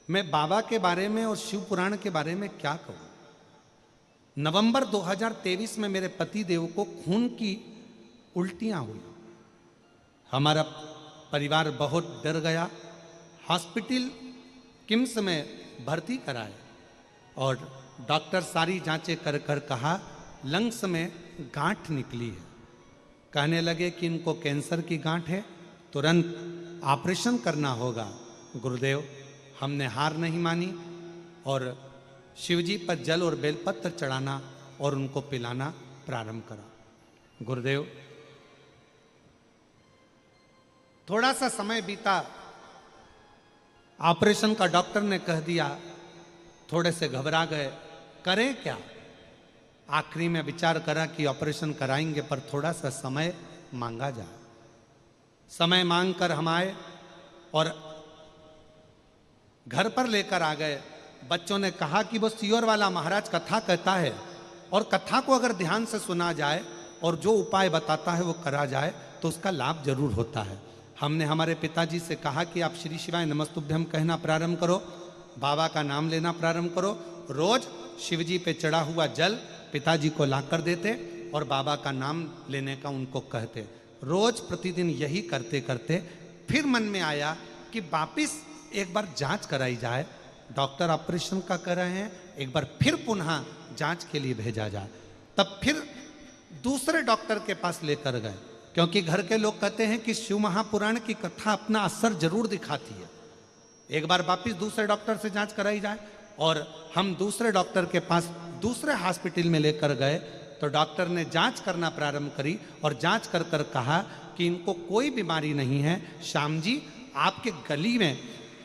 मैं बाबा के बारे में और शिव पुराण के बारे में क्या कहूँ। नवंबर 2023 में मेरे पति देव को खून की उल्टियां हुई। हमारा परिवार बहुत डर गया, हॉस्पिटल किम्स में भर्ती कराए, और डॉक्टर सारी जांचें कर कर कहा लंग्स में गांठ निकली है। कहने लगे कि इनको कैंसर की गांठ है, तुरंत ऑपरेशन करना होगा। गुरुदेव, हमने हार नहीं मानी और शिवजी पर जल और बेलपत्र चढ़ाना और उनको पिलाना प्रारंभ करा। गुरुदेव, थोड़ा सा समय बीता, ऑपरेशन का डॉक्टर ने कह दिया, थोड़े से घबरा गए, करें क्या। आखिरी में विचार करा कि ऑपरेशन कराएंगे पर थोड़ा सा समय मांगा जाए। समय मांग कर हम आए और घर पर लेकर आ गए। बच्चों ने कहा कि वो सियोर वाला महाराज कथा कहता है, और कथा को अगर ध्यान से सुना जाए और जो उपाय बताता है वो करा जाए तो उसका लाभ जरूर होता है। हमने हमारे पिताजी से कहा कि आप श्री शिवाय नमस्तुभ्यम कहना प्रारंभ करो, बाबा का नाम लेना प्रारंभ करो। रोज शिवजी पे चढ़ा हुआ जल पिताजी को ला कर देते और बाबा का नाम लेने का उनको कहते। रोज प्रतिदिन यही करते करते फिर मन में आया कि वापिस एक बार जांच कराई जाए। डॉक्टर ऑपरेशन का कर रहे हैं, एक बार फिर पुनः जांच के लिए भेजा जाए। तब फिर दूसरे डॉक्टर के पास लेकर गए, क्योंकि घर के लोग कहते हैं कि शिव महापुराण की कथा अपना असर जरूर दिखाती है। एक बार वापिस दूसरे डॉक्टर से जांच कराई जाए, और हम दूसरे डॉक्टर के पास दूसरे हॉस्पिटल में लेकर गए तो डॉक्टर ने जांच करना प्रारंभ करी और जांच कर कर कहा कि इनको कोई बीमारी नहीं है। श्याम जी, आपके गली में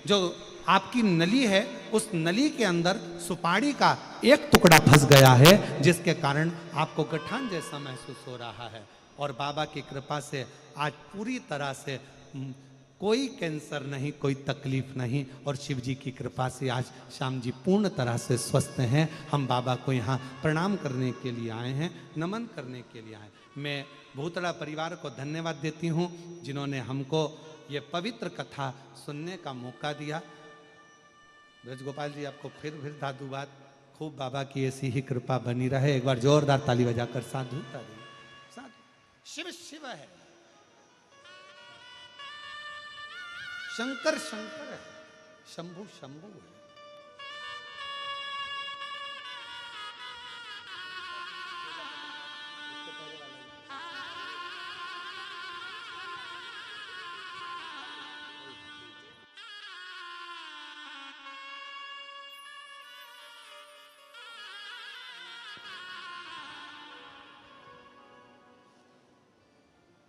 जो आपकी नली है, उस नली के अंदर सुपारी का एक टुकड़ा फंस गया है, जिसके कारण आपको गठान जैसा महसूस हो रहा है। और बाबा की कृपा से आज पूरी तरह से कोई कैंसर नहीं, कोई तकलीफ नहीं, और शिव जी की कृपा से आज श्याम जी पूर्ण तरह से स्वस्थ हैं। हम बाबा को यहाँ प्रणाम करने के लिए आए हैं, नमन करने के लिए आए हैं। मैं भूतड़ा परिवार को धन्यवाद देती हूँ जिन्होंने हमको ये पवित्र कथा सुनने का मौका दिया। ब्रजगोपाल जी आपको फिर साधुवाद, खूब बाबा की ऐसी ही कृपा बनी रहे। एक बार जोरदार ताली बजाकर साधुता दी। साधु शिव शिव है, शंकर शंकर है, शंभु शंभु है।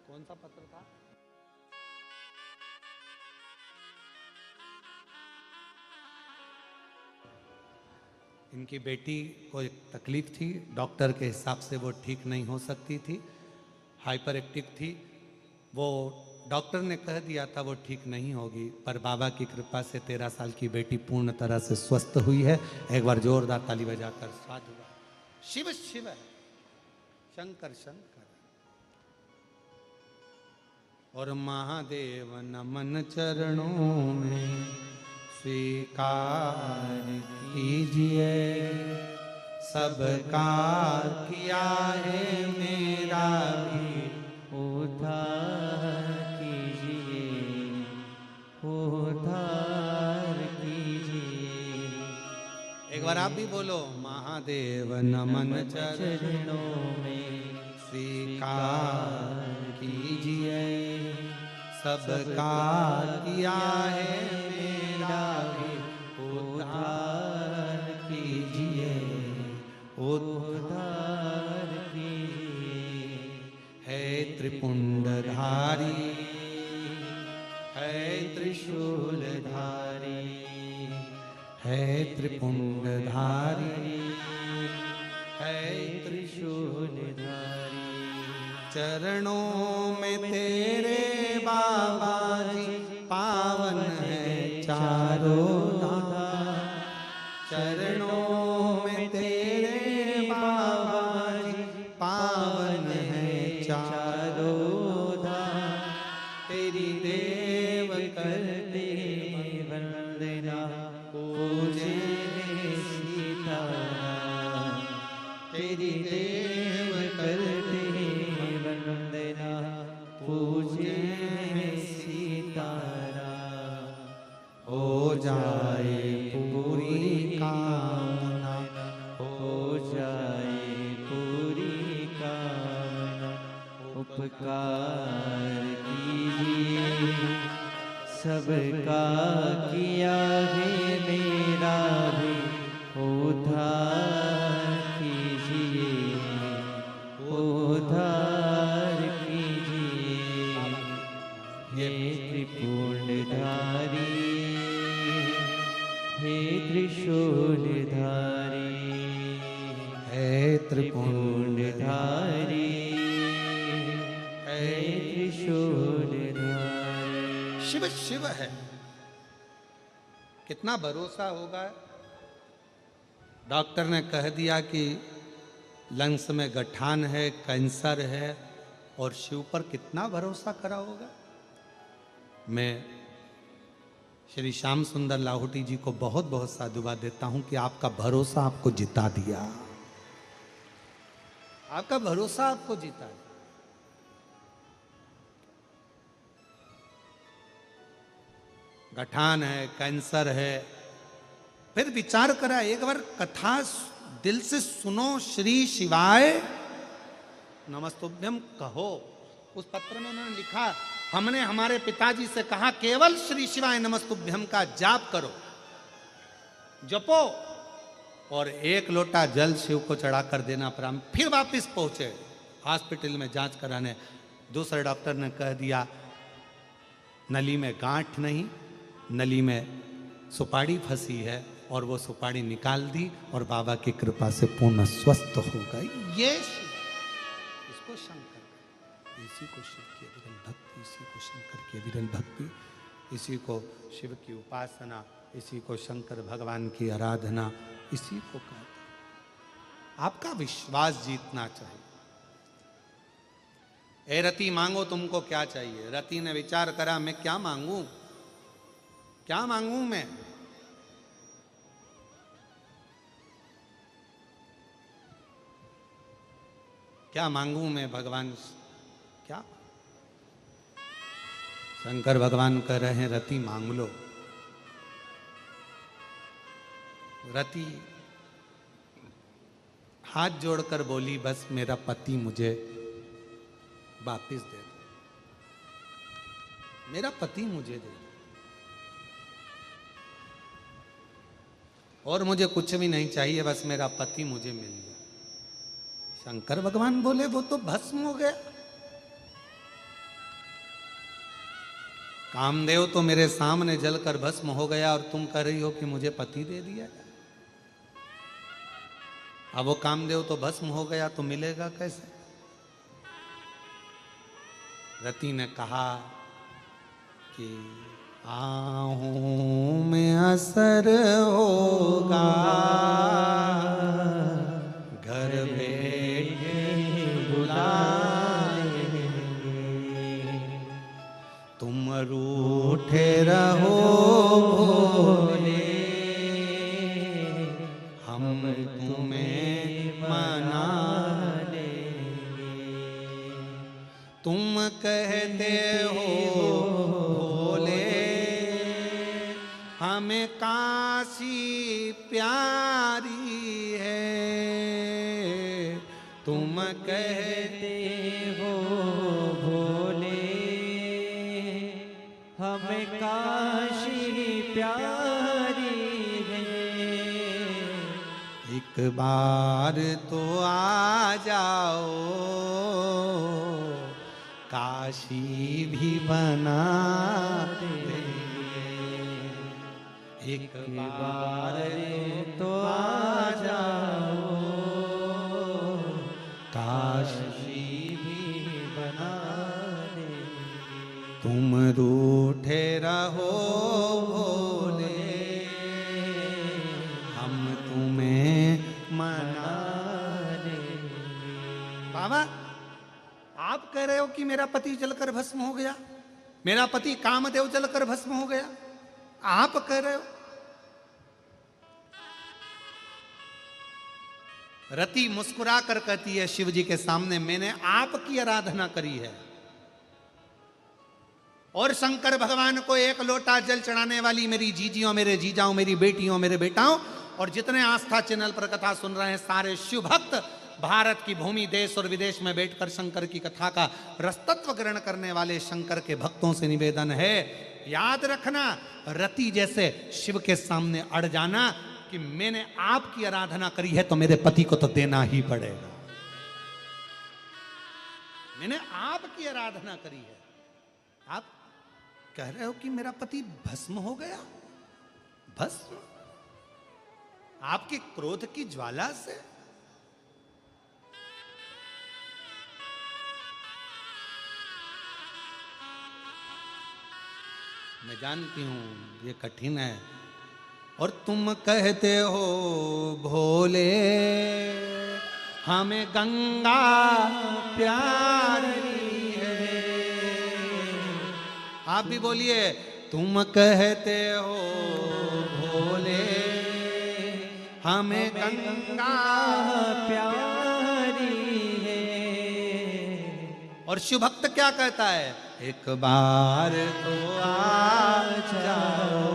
कौन सा पत्र था? इनकी बेटी को एक तकलीफ थी, डॉक्टर के हिसाब से वो ठीक नहीं हो सकती थी, हाइपर एक्टिव थी। वो डॉक्टर ने कह दिया था वो ठीक नहीं होगी, पर बाबा की कृपा से 13 साल की बेटी पूर्ण तरह से स्वस्थ हुई है। एक बार जोरदार ताली बजाकर साधु। शिव शिव है, शंकर शंकर। और महादेव नमन चरणों में स्वीकार कीजिए, सबका किया है मेरा भी उद्धार कीजिए, उद्धार कीजिए। एक बार आप भी बोलो, महादेव नमन चरणों में स्वीकार कीजिए, सबका किया है मेरा भी उद्धार कीजिए, उद्धार कीजिए। है त्रिपुंडधारी, है त्रिशूलधारी, है त्रिपुंडधारी, है त्रिशूलधारी। चरणों में तेरे बाबा जी पावन है चारों धाम। चरणों में तेरे बाबा जी पावन है चारों धाम। तेरी देव करते वंदना, पूजे सीताराम। तेरी देव करते वंदना, पूजे सीताराम। हो जाए पूरी कामना, हो जाए पूरी कामना। उपकार कीजिए, सबका किया है मेरा भी उद्धार कीजिए, उद्धार कीजिए। हे त्रिपुंडधारी, हे त्रिशूलधारी, है त्रिपुंडधारी, हे त्रिशूलधारी। शिव शिव है। कितना भरोसा होगा। डॉक्टर ने कह दिया कि लंग्स में गठान है, कैंसर है, और शिव पर कितना भरोसा करा होगा। मैं श्री श्याम सुंदर लाहौटी जी को बहुत बहुत साधुवाद देता हूं कि आपका भरोसा आपको जिता दिया, आपका भरोसा आपको जिता दिया। गठान है, कैंसर है, फिर विचार करा, एक बार कथा दिल से सुनो। श्री शिवाय नमस्तुभ्यम कहो। उस पत्र में उन्होंने लिखा, हमने हमारे पिताजी से कहा केवल श्री शिवाय नमस्तुभ्यम का जाप करो, जपो, और 1 लोटा जल शिव को चढ़ाकर देना प्रारंभ। फिर वापस पहुंचे हॉस्पिटल में जांच कराने। दूसरे डॉक्टर ने कह दिया नली में गांठ नहीं, नली में सुपारी फंसी है, और वो सुपारी निकाल दी और बाबा की कृपा से पूर्ण स्वस्थ हो गई। ये इसको शंकर, इसी को शिव की विरल भक्ति, इसी को शंकर की विरल भक्ति। इसी को शिव की उपासना, इसी को शंकर भगवान की आराधना, इसी को कहते हैं। आपका विश्वास जीतना चाहिए। ए रति मांगो तुमको क्या चाहिए। रति ने विचार करा, मैं क्या मांगू, क्या मांगू मैं। क्या मांगू मैं भगवान, क्या। शंकर भगवान कह रहे हैं रति मांग लो। रति हाथ जोड़कर बोली, बस मेरा पति मुझे वापिस दे दो, मेरा पति मुझे दे दो, और मुझे कुछ भी नहीं चाहिए, बस मेरा पति मुझे मिल जाए। शंकर भगवान बोले, वो तो भस्म हो गया। कामदेव तो मेरे सामने जलकर भस्म हो गया और तुम कह रही हो कि मुझे पति दे दिया। अब वो कामदेव तो भस्म हो गया तो मिलेगा कैसे। रति ने कहा कि आहूं में असर होगा, घर बैठे बुलाएंगे, तुम रूठे रहो भोले, हम तुम्हें मना लेंगे। तुम कहते हो भोले हमें काशी प्यारी है, तुम कहते हो भोले हमें काशी प्यारी है। एक बार तो आ जाओ, काशी भी बना देंगे। एक बार तो आ जाओ, काशी भी बना देंगे। तुम रूठे रहो भोले, हम तुम्हें मना देंगे। बाबा आप कह रहे हो कि मेरा पति जलकर भस्म हो गया, मेरा पति कामदेव जलकर भस्म हो गया, आप कह रहे हो। रति मुस्कुरा कर कहती है शिव जी के सामने, मैंने आपकी आराधना करी है और शंकर भगवान को एक लोटा जल चढ़ाने वाली मेरी जीजियों, मेरे जीजाओं, मेरी बेटियों, मेरे बेटाओं और जितने आस्था चैनल पर कथा सुन रहे हैं सारे शिव भक्त भारत की भूमि, देश और विदेश में बैठकर शंकर की कथा का रसतत्व ग्रहण करने वाले शंकर के भक्तों से निवेदन है, याद रखना रति जैसे शिव के सामने अड़ जाना कि मैंने आपकी आराधना करी है तो मेरे पति को तो देना ही पड़ेगा। मैंने आपकी आराधना करी है, आप कह रहे हो कि मेरा पति भस्म हो गया। भस्म आपके क्रोध की ज्वाला से। मैं जानती हूं ये कठिन है और तुम कहते हो भोले हमें गंगा प्यारी है। आप भी बोलिए, तुम कहते हो भोले हमें गंगा प्यारी है। और शिव भक्त क्या कहता है, एक बार तो आ जाओ,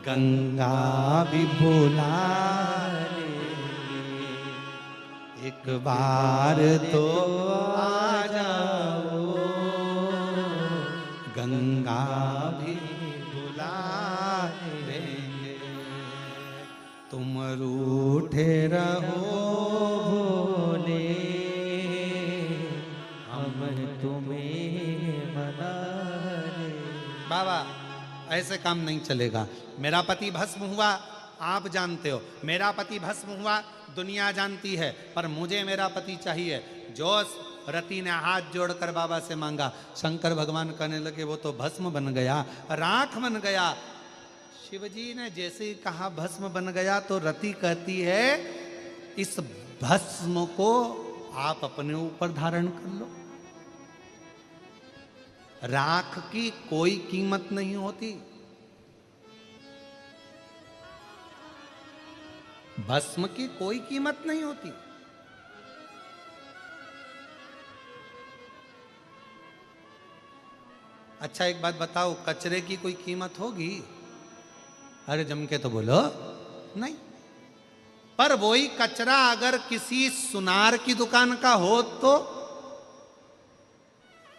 गंगा भी बुला लेंगे। एक बार तो आ जाओ, गंगा भी बुला लेंगे। तुम रूठे रहो भोले हम तुम्हें मना लेंगे। बाबा ऐसे काम नहीं चलेगा। मेरा पति भस्म हुआ, आप जानते हो, मेरा पति भस्म हुआ दुनिया जानती है, पर मुझे मेरा पति चाहिए। जो रति ने हाथ जोड़कर बाबा से मांगा। शंकर भगवान कहने लगे वो तो भस्म बन गया, राख बन गया। शिवजी ने जैसे ही कहा भस्म बन गया तो रति कहती है इस भस्म को आप अपने ऊपर धारण कर लो। राख की कोई कीमत नहीं होती, भस्म की कोई कीमत नहीं होती। अच्छा एक बात बताओ, कचरे की कोई कीमत होगी? अरे जम के तो बोलो नहीं। पर वही कचरा अगर किसी सुनार की दुकान का हो तो,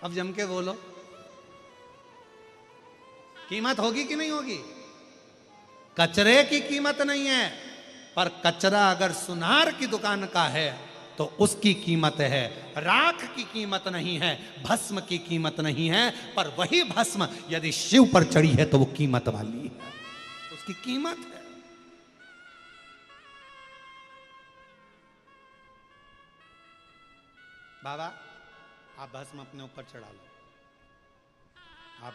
अब जम के बोलो, कीमत होगी कि नहीं होगी? कचरे की कीमत नहीं है, पर कचरा अगर सुनार की दुकान का है तो उसकी कीमत है। राख की कीमत नहीं है, भस्म की कीमत नहीं है, पर वही भस्म यदि शिव पर चढ़ी है तो वो कीमत वाली है, उसकी कीमत है। बाबा आप भस्म अपने ऊपर चढ़ा लो। आप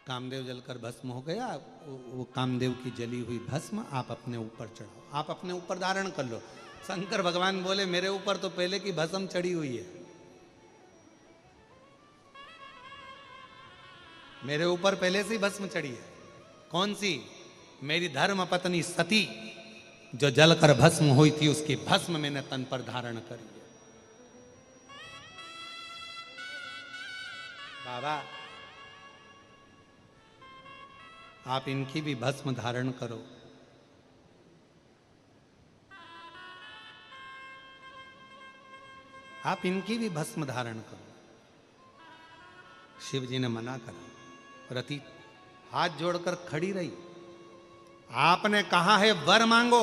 कामदेव जलकर भस्म हो गया, वो कामदेव की जली हुई भस्म आप अपने ऊपर चढ़ाओ, आप अपने ऊपर धारण कर लो। शंकर भगवान बोले मेरे ऊपर तो पहले की भस्म चढ़ी हुई है, मेरे ऊपर पहले से ही भस्म चढ़ी है। कौन सी? मेरी धर्म पत्नी सती जो जलकर भस्म हुई थी, उसकी भस्म मैंने तन पर धारण करी है। बाबा आप इनकी भी भस्म धारण करो। आप इनकी भी भस्म धारण करो। शिव जी ने मना करा। रति हाथ जोड़कर खड़ी रही। आपने कहा है वर मांगो,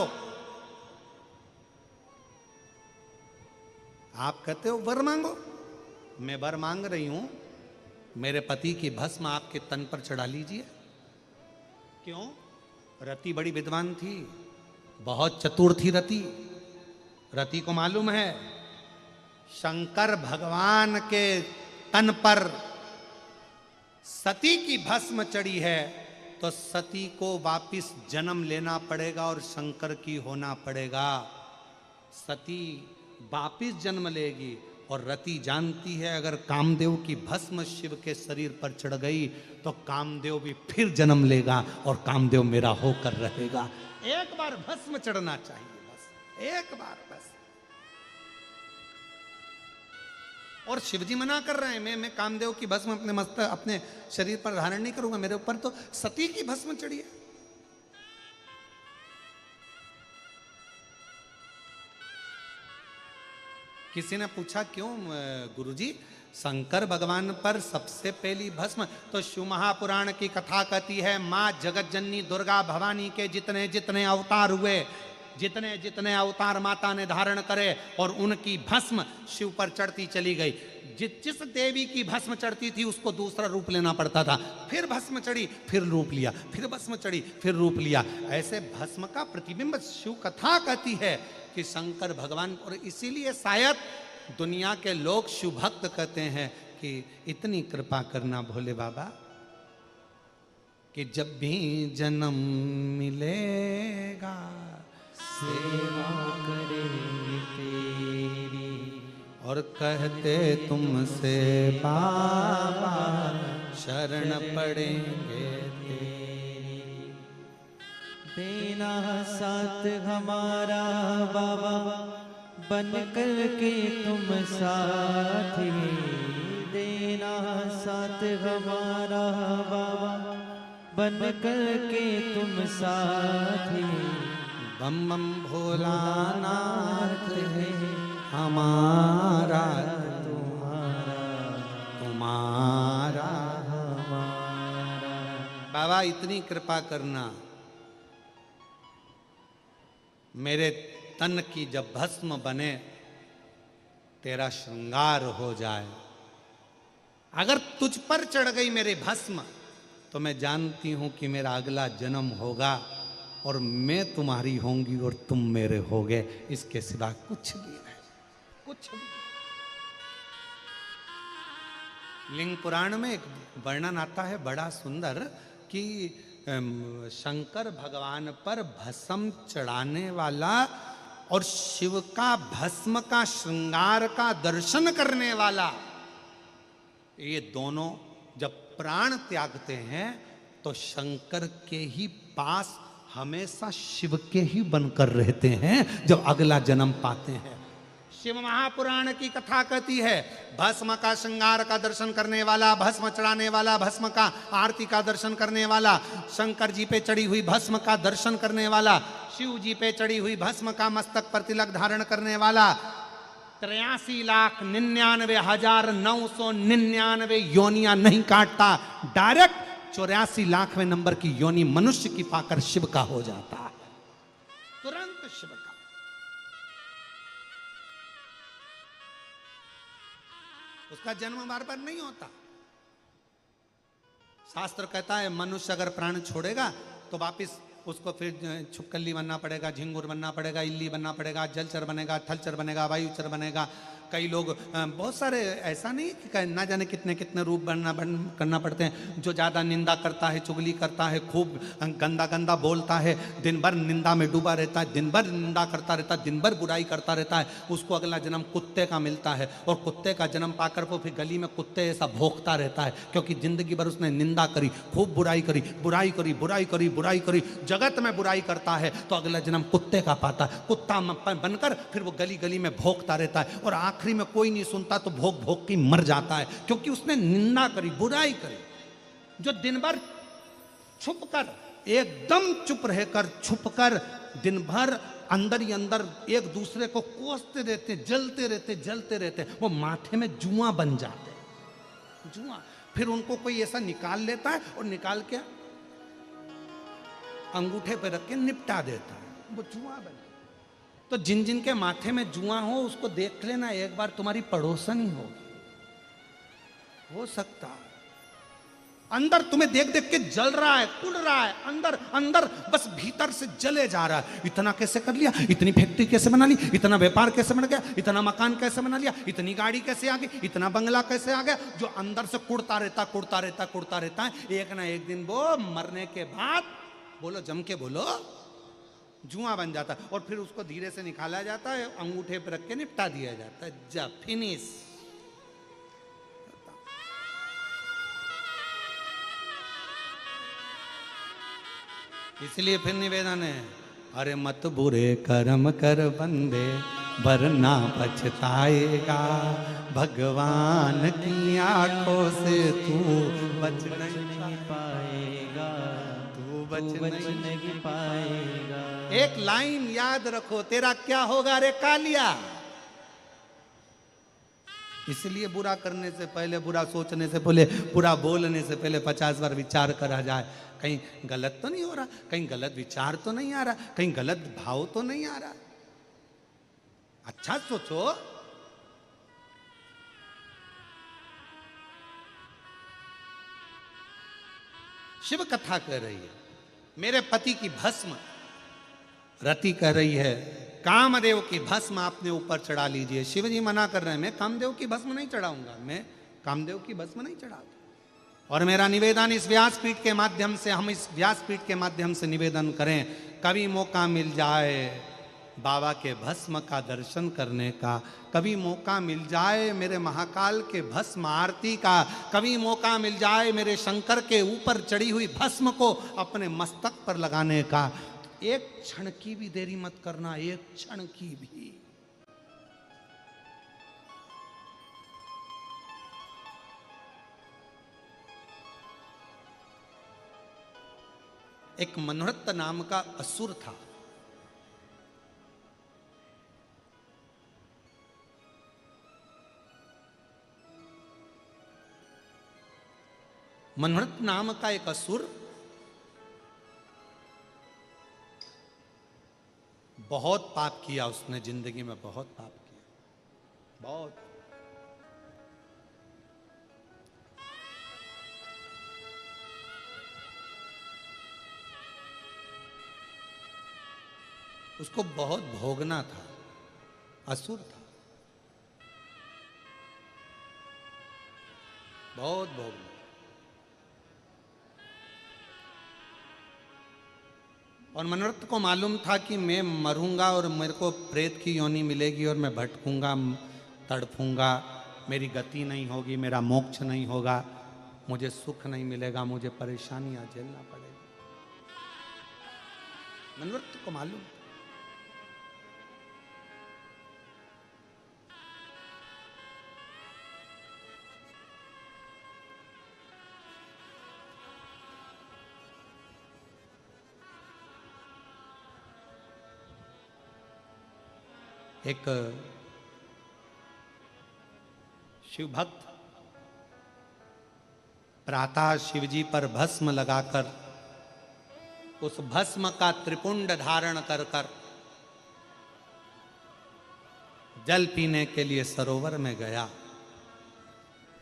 आप कहते हो वर मांगो, मैं वर मांग रही हूं, मेरे पति की भस्म आपके तन पर चढ़ा लीजिए। क्यों? रति बड़ी विद्वान थी, बहुत चतुर थी रति। रति को मालूम है शंकर भगवान के तन पर सती की भस्म चढ़ी है तो सती को वापिस जन्म लेना पड़ेगा और शंकर की होना पड़ेगा। सती वापिस जन्म लेगी और रति जानती है अगर कामदेव की भस्म शिव के शरीर पर चढ़ गई तो कामदेव भी फिर जन्म लेगा और कामदेव मेरा होकर रहेगा। एक बार भस्म चढ़ना चाहिए, बस एक बार बस। और शिवजी मना कर रहे हैं, मैं कामदेव की भस्म अपने शरीर पर धारण नहीं करूंगा, मेरे ऊपर तो सती की भस्म चढ़ी है। किसी ने पूछा क्यों गुरुजी, शंकर भगवान पर सबसे पहली भस्म तो शिव महापुराण की कथा कहती है मां जगत जननी दुर्गा भवानी के जितने जितने अवतार हुए, जितने जितने अवतार माता ने धारण करे और उनकी भस्म शिव पर चढ़ती चली गई। जिस देवी की भस्म चढ़ती थी उसको दूसरा रूप लेना पड़ता था, फिर भस्म चढ़ी फिर रूप लिया, फिर भस्म चढ़ी फिर रूप लिया। ऐसे भस्म का प्रतिबिंब शिव कथा कहती है कि शंकर भगवान, और इसीलिए शायद दुनिया के लोग शिव भक्त कहते हैं कि इतनी कृपा करना भोले बाबा कि जब भी जन्म मिलेगा सेवा करेंगे तेरी, और कहते तुमसे बाबा शरण पड़ेंगे तेरी। देना साथ हमारा बाबा, बन कर के तुम साथी, देना साथ हमारा बाबा, बन कर के तुम साथी। बम बम भोलानाथ है हमारा तुम्हारा, तुम्हारा हमारा। बाबा इतनी कृपा करना, मेरे तन की जब भस्म बने तेरा श्रृंगार हो जाए। अगर तुझ पर चढ़ गई मेरे भस्म तो मैं जानती हूं कि मेरा अगला जन्म होगा और मैं तुम्हारी होंगी और तुम मेरे होगे, इसके सिवा कुछ भी नहीं, कुछ भी। लिंग पुराण में एक वर्णन आता है बड़ा सुंदर कि शंकर भगवान पर भस्म चढ़ाने वाला और शिव का भस्म का श्रृंगार का दर्शन करने वाला, ये दोनों जब प्राण त्यागते हैं तो शंकर के ही पास हमेशा शिव के ही बनकर रहते हैं जब अगला जन्म पाते हैं। शिव महापुराण की कथा कहती है, भस्म का श्रृंगार का दर्शन करने वाला, भस्म चढ़ाने वाला, भस्म का आरती का दर्शन करने वाला, शंकर जी पे चढ़ी हुई भस्म का दर्शन करने वाला, शिव जी पे चढ़ी हुई भस्म का मस्तक पर तिलक धारण करने वाला 83,99,999 योनियां नहीं काटता, डायरेक्ट 84,00,000वें नंबर की योनि मनुष्य की पाकर शिव का हो जाता है, तुरंत शिव का। उसका जन्म बार बार नहीं होता। शास्त्र कहता है मनुष्य अगर प्राण छोड़ेगा तो वापिस उसको फिर छुपकली बनना पड़ेगा, झिंगुर बनना पड़ेगा, इल्ली बनना पड़ेगा, जलचर बनेगा, थलचर बनेगा, वायुचर बनेगा। कई लोग बहुत सारे ऐसा नहीं कि ना जाने कितने कितने रूप करना पड़ते हैं। जो ज़्यादा निंदा करता है, चुगली करता है, खूब गंदा गंदा बोलता है, दिन भर निंदा में डूबा रहता है, दिन भर निंदा करता रहता है, दिन भर बुराई करता रहता है, उसको अगला जन्म कुत्ते का मिलता है और कुत्ते का जन्म पाकर वो फिर गली में कुत्ते ऐसा भौंकता रहता है, क्योंकि जिंदगी भर उसने निंदा करी, खूब बुराई करी, बुराई करी, बुराई करी, बुराई करी, जगत में बुराई करता है तो अगला जन्म कुत्ते का पाता है। कुत्ता बनकर फिर वो गली गली में भौंकता रहता है और आखिरी में कोई नहीं सुनता तो भौंक भौंक के मर जाता है, क्योंकि उसने निंदा करी, बुराई करी। जो दिन भर छुपकर, एकदम चुप रहकर, छुपकर दिन भर अंदर ही अंदर एक दूसरे को कोसते रहते, जलते रहते, वो माथे में जुआ बन जाते, जुआ। फिर उनको कोई ऐसा निकाल लेता है और निकाल के अंगूठे पे रख के निपटा देता है, वो जुआ बन। तो जिन जिन के माथे में जुआ हो उसको देख लेना एक बार, तुम्हारी पड़ोसन ही हो सकता है। अंदर तुम्हें देख देख के जल रहा है, उड़ रहा है, अंदर अंदर बस भीतर से जले जा रहा है। इतना कैसे कर लिया, इतनी फैक्ट्री कैसे बना ली, इतना व्यापार कैसे बन गया, इतना मकान कैसे बना लिया, इतनी गाड़ी कैसे आ गई, इतना बंगला कैसे आ गया। जो अंदर से कुड़ता रहता है, एक ना एक दिन वो मरने के बाद, बोलो जम के बोलो, जुआ बन जाता है। और फिर उसको धीरे से निकाला जाता है, अंगूठे पर रख के निपटा दिया जाता है, जा फिनिश। इसलिए फिर निवेदन है, अरे मत बुरे कर्म कर बंदे वरना पछताएगा, भगवान की आंखों से तू बच नहीं पाएगा, तू बच नहीं पाएगा। एक लाइन याद रखो, तेरा क्या होगा रे कालिया। इसलिए बुरा करने से पहले, बुरा सोचने से पहले, बुरा बोलने से पहले 50 बार विचार करा जाए, कहीं गलत तो नहीं हो रहा, कहीं गलत विचार तो नहीं आ रहा, कहीं गलत भाव तो नहीं आ रहा। अच्छा सोचो। शिव कथा कह रही है, मेरे पति की भस्म, रति कह रही है कामदेव की भस्म आपने ऊपर चढ़ा लीजिए। शिव जी मना कर रहे हैं, मैं कामदेव की भस्म नहीं चढ़ाऊंगा, मैं कामदेव की भस्म नहीं चढ़ाऊंगा। और मेरा निवेदन इस व्यासपीठ के माध्यम से, हम इस व्यासपीठ के माध्यम से निवेदन करें, कभी मौका मिल जाए बाबा के भस्म का दर्शन करने का, कभी मौका मिल जाए मेरे महाकाल के भस्म आरती का, कभी मौका मिल जाए मेरे शंकर के ऊपर चढ़ी हुई भस्म को अपने मस्तक पर लगाने का, एक क्षण की भी देरी मत करना, एक क्षण की भी। एक मनोरथ नाम का असुर था। मनोरथ नाम का एक असुर बहुत पाप किया उसने, जिंदगी में बहुत पाप किया, बहुत। उसको बहुत भोगना था, असुर था। बहुत भोग लिया। और मनोरथ को मालूम था कि मैं मरूंगा और मेरे को प्रेत की योनि मिलेगी और मैं भटकूंगा, तड़फूंगा, मेरी गति नहीं होगी, मेरा मोक्ष नहीं होगा, मुझे सुख नहीं मिलेगा, मुझे परेशानियां झेलना पड़ेगा। मनोरथ को मालूम। एक शिव भक्त प्रातः शिवजी पर भस्म लगाकर उस भस्म का त्रिपुंड धारण कर कर जल पीने के लिए सरोवर में गया।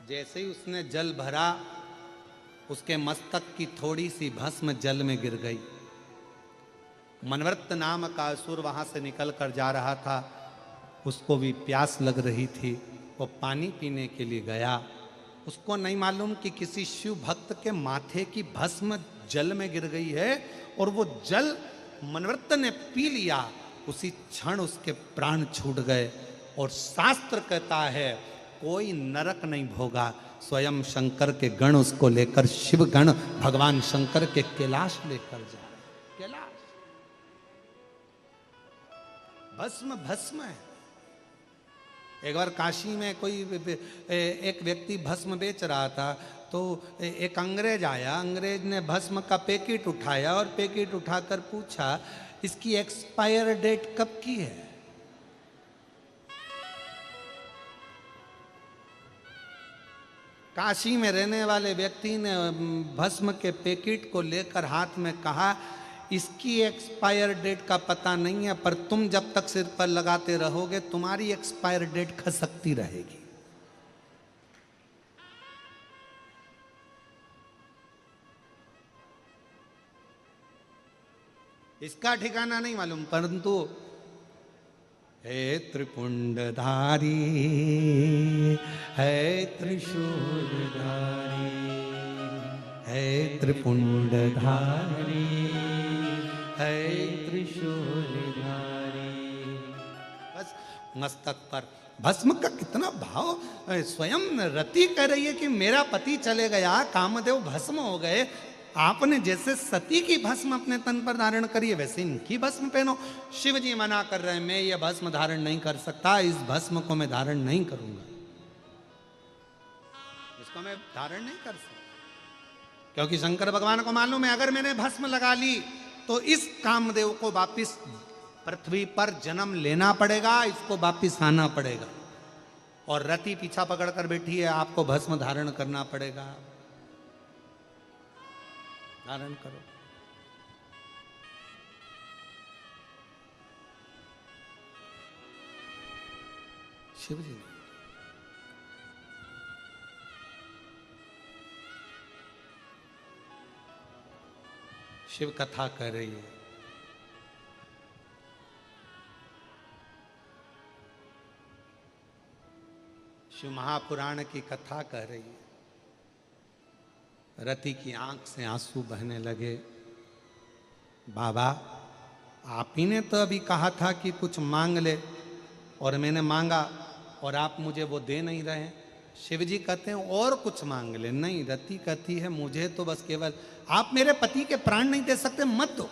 जैसे ही उसने जल भरा, उसके मस्तक की थोड़ी सी भस्म जल में गिर गई। मनवर्त नाम का असुर वहां से निकल कर जा रहा था, उसको भी प्यास लग रही थी, वो पानी पीने के लिए गया। उसको नहीं मालूम कि किसी शिव भक्त के माथे की भस्म जल में गिर गई है और वो जल मनवर्त ने पी लिया। उसी क्षण उसके प्राण छूट गए। और शास्त्र कहता है कोई नरक नहीं भोगा, स्वयं शंकर के गण उसको लेकर, शिव गण भगवान शंकर के कैलाश लेकर जा रहे। कैलाश भस्म भस्म है। एक बार काशी में कोई एक व्यक्ति भस्म बेच रहा था, तो एक अंग्रेज आया। अंग्रेज ने भस्म का पैकेट उठाया और पैकेट उठाकर पूछा, इसकी एक्सपायर डेट कब की है? काशी में रहने वाले व्यक्ति ने भस्म के पैकेट को लेकर हाथ में कहा, इसकी एक्सपायर डेट का पता नहीं है, पर तुम जब तक सिर पर लगाते रहोगे तुम्हारी एक्सपायर डेट खसकती रहेगी। इसका ठिकाना नहीं मालूम, परंतु हे त्रिपुंडधारी, हे त्रिशूलधारी, हे त्रिपुंडधारी, है त्रिशूलधारी। बस मस्तक पर भस्म का कितना भाव। स्वयं रति कह रही है कि मेरा पति चले गया, कामदेव भस्म हो गए, आपने जैसे सती की भस्म अपने तन पर धारण करी है वैसे इनकी भस्म पहनो। शिव जी मना कर रहे हैं, मैं ये भस्म धारण नहीं कर सकता, इस भस्म को मैं धारण नहीं करूंगा, इसको मैं धारण नहीं कर सकता। क्योंकि शंकर भगवान को मालूम है अगर मैंने भस्म लगा ली तो इस कामदेव को वापिस पृथ्वी पर जन्म लेना पड़ेगा, इसको वापिस आना पड़ेगा। और रति पीछा पकड़कर बैठी है, आपको भस्म धारण करना पड़ेगा। धारण करो। शिव जी शिव कथा कह रही है। शिव महापुराण की कथा कह रही है। रति की आंख से आंसू बहने लगे। बाबा, आप ही ने तो अभी कहा था कि कुछ मांग ले, और मैंने मांगा और आप मुझे वो दे नहीं रहे हैं। शिव जी कहते हैं और कुछ मांग ले। नहीं, रति कहती है मुझे तो बस केवल, आप मेरे पति के प्राण नहीं दे सकते, मत दो,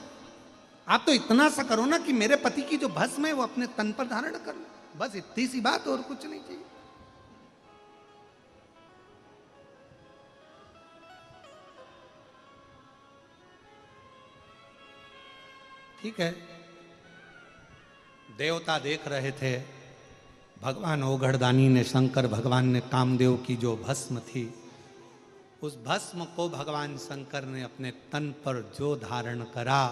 आप तो इतना सा करो ना कि मेरे पति की जो भस्म है वो अपने तन पर धारण कर लो, बस इतनी सी बात, और कुछ नहीं चाहिए। ठीक है, देवता देख रहे थे। भगवान ओघड़दानी ने, शंकर भगवान ने कामदेव की जो भस्म थी, उस भस्म को भगवान शंकर ने अपने तन पर जो धारण करा,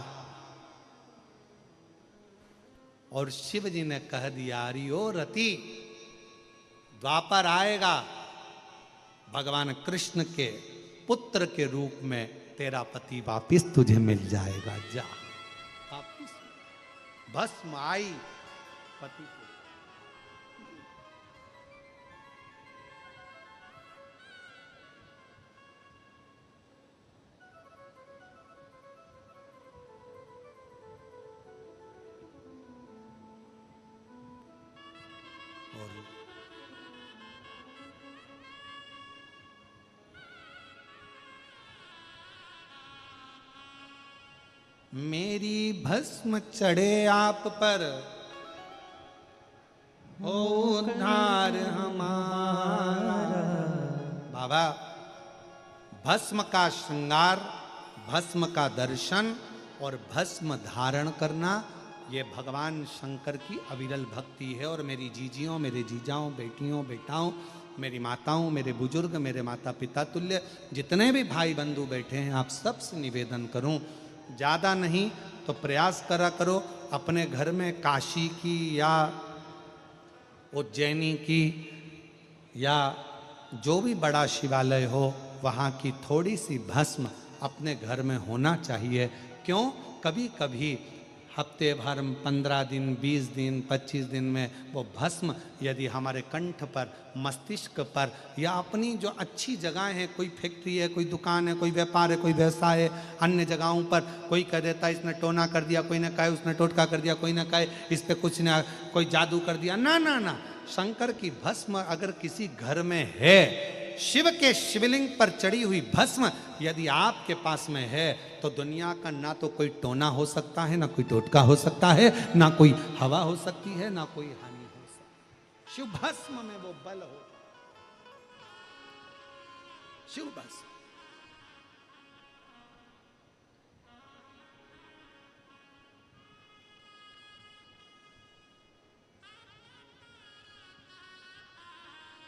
और शिव जी ने कह दिया, अरियो रति, द्वापर आएगा, भगवान कृष्ण के पुत्र के रूप में तेरा पति वापिस तुझे मिल जाएगा, जा। वापिस भस्म आई पति को। मेरी भस्म चढ़े आप पर हो उद्धार हमारा। बाबा, भस्म का श्रृंगार, भस्म का दर्शन और भस्म धारण करना, ये भगवान शंकर की अविरल भक्ति है। और मेरी जीजियों, मेरे जीजाओं, बेटियों, बेटाओं, मेरी माताओं, मेरे बुजुर्ग, मेरे माता पिता तुल्य जितने भी भाई बंधु बैठे हैं, आप सबसे निवेदन करूं, ज़्यादा नहीं तो प्रयास करा करो अपने घर में काशी की या उज्जैनी की या जो भी बड़ा शिवालय हो, वहाँ की थोड़ी सी भस्म अपने घर में होना चाहिए। क्यों? कभी कभी हफ्ते भर, 15 दिन, 20 दिन, 25 दिन में वो भस्म यदि हमारे कंठ पर, मस्तिष्क पर या अपनी जो अच्छी जगह है, कोई फैक्ट्री है, कोई दुकान है, कोई व्यापार है, कोई व्यवसाय है, अन्य जगहों पर कोई कह देता है इसने टोना कर दिया, कोई ने कहे उसने टोटका कर दिया, कोई ने कहे इस पे कुछ ने कोई जादू कर दिया। ना ना ना, शंकर की भस्म अगर किसी घर में है, शिव के शिवलिंग पर चढ़ी हुई भस्म यदि आपके पास में है, तो दुनिया का ना तो कोई टोना हो सकता है, ना कोई टोटका हो सकता है, ना कोई हवा हो सकती है, ना कोई हानि हो सकती है। शिव भस्म में वो बल हो, शिव भस्म।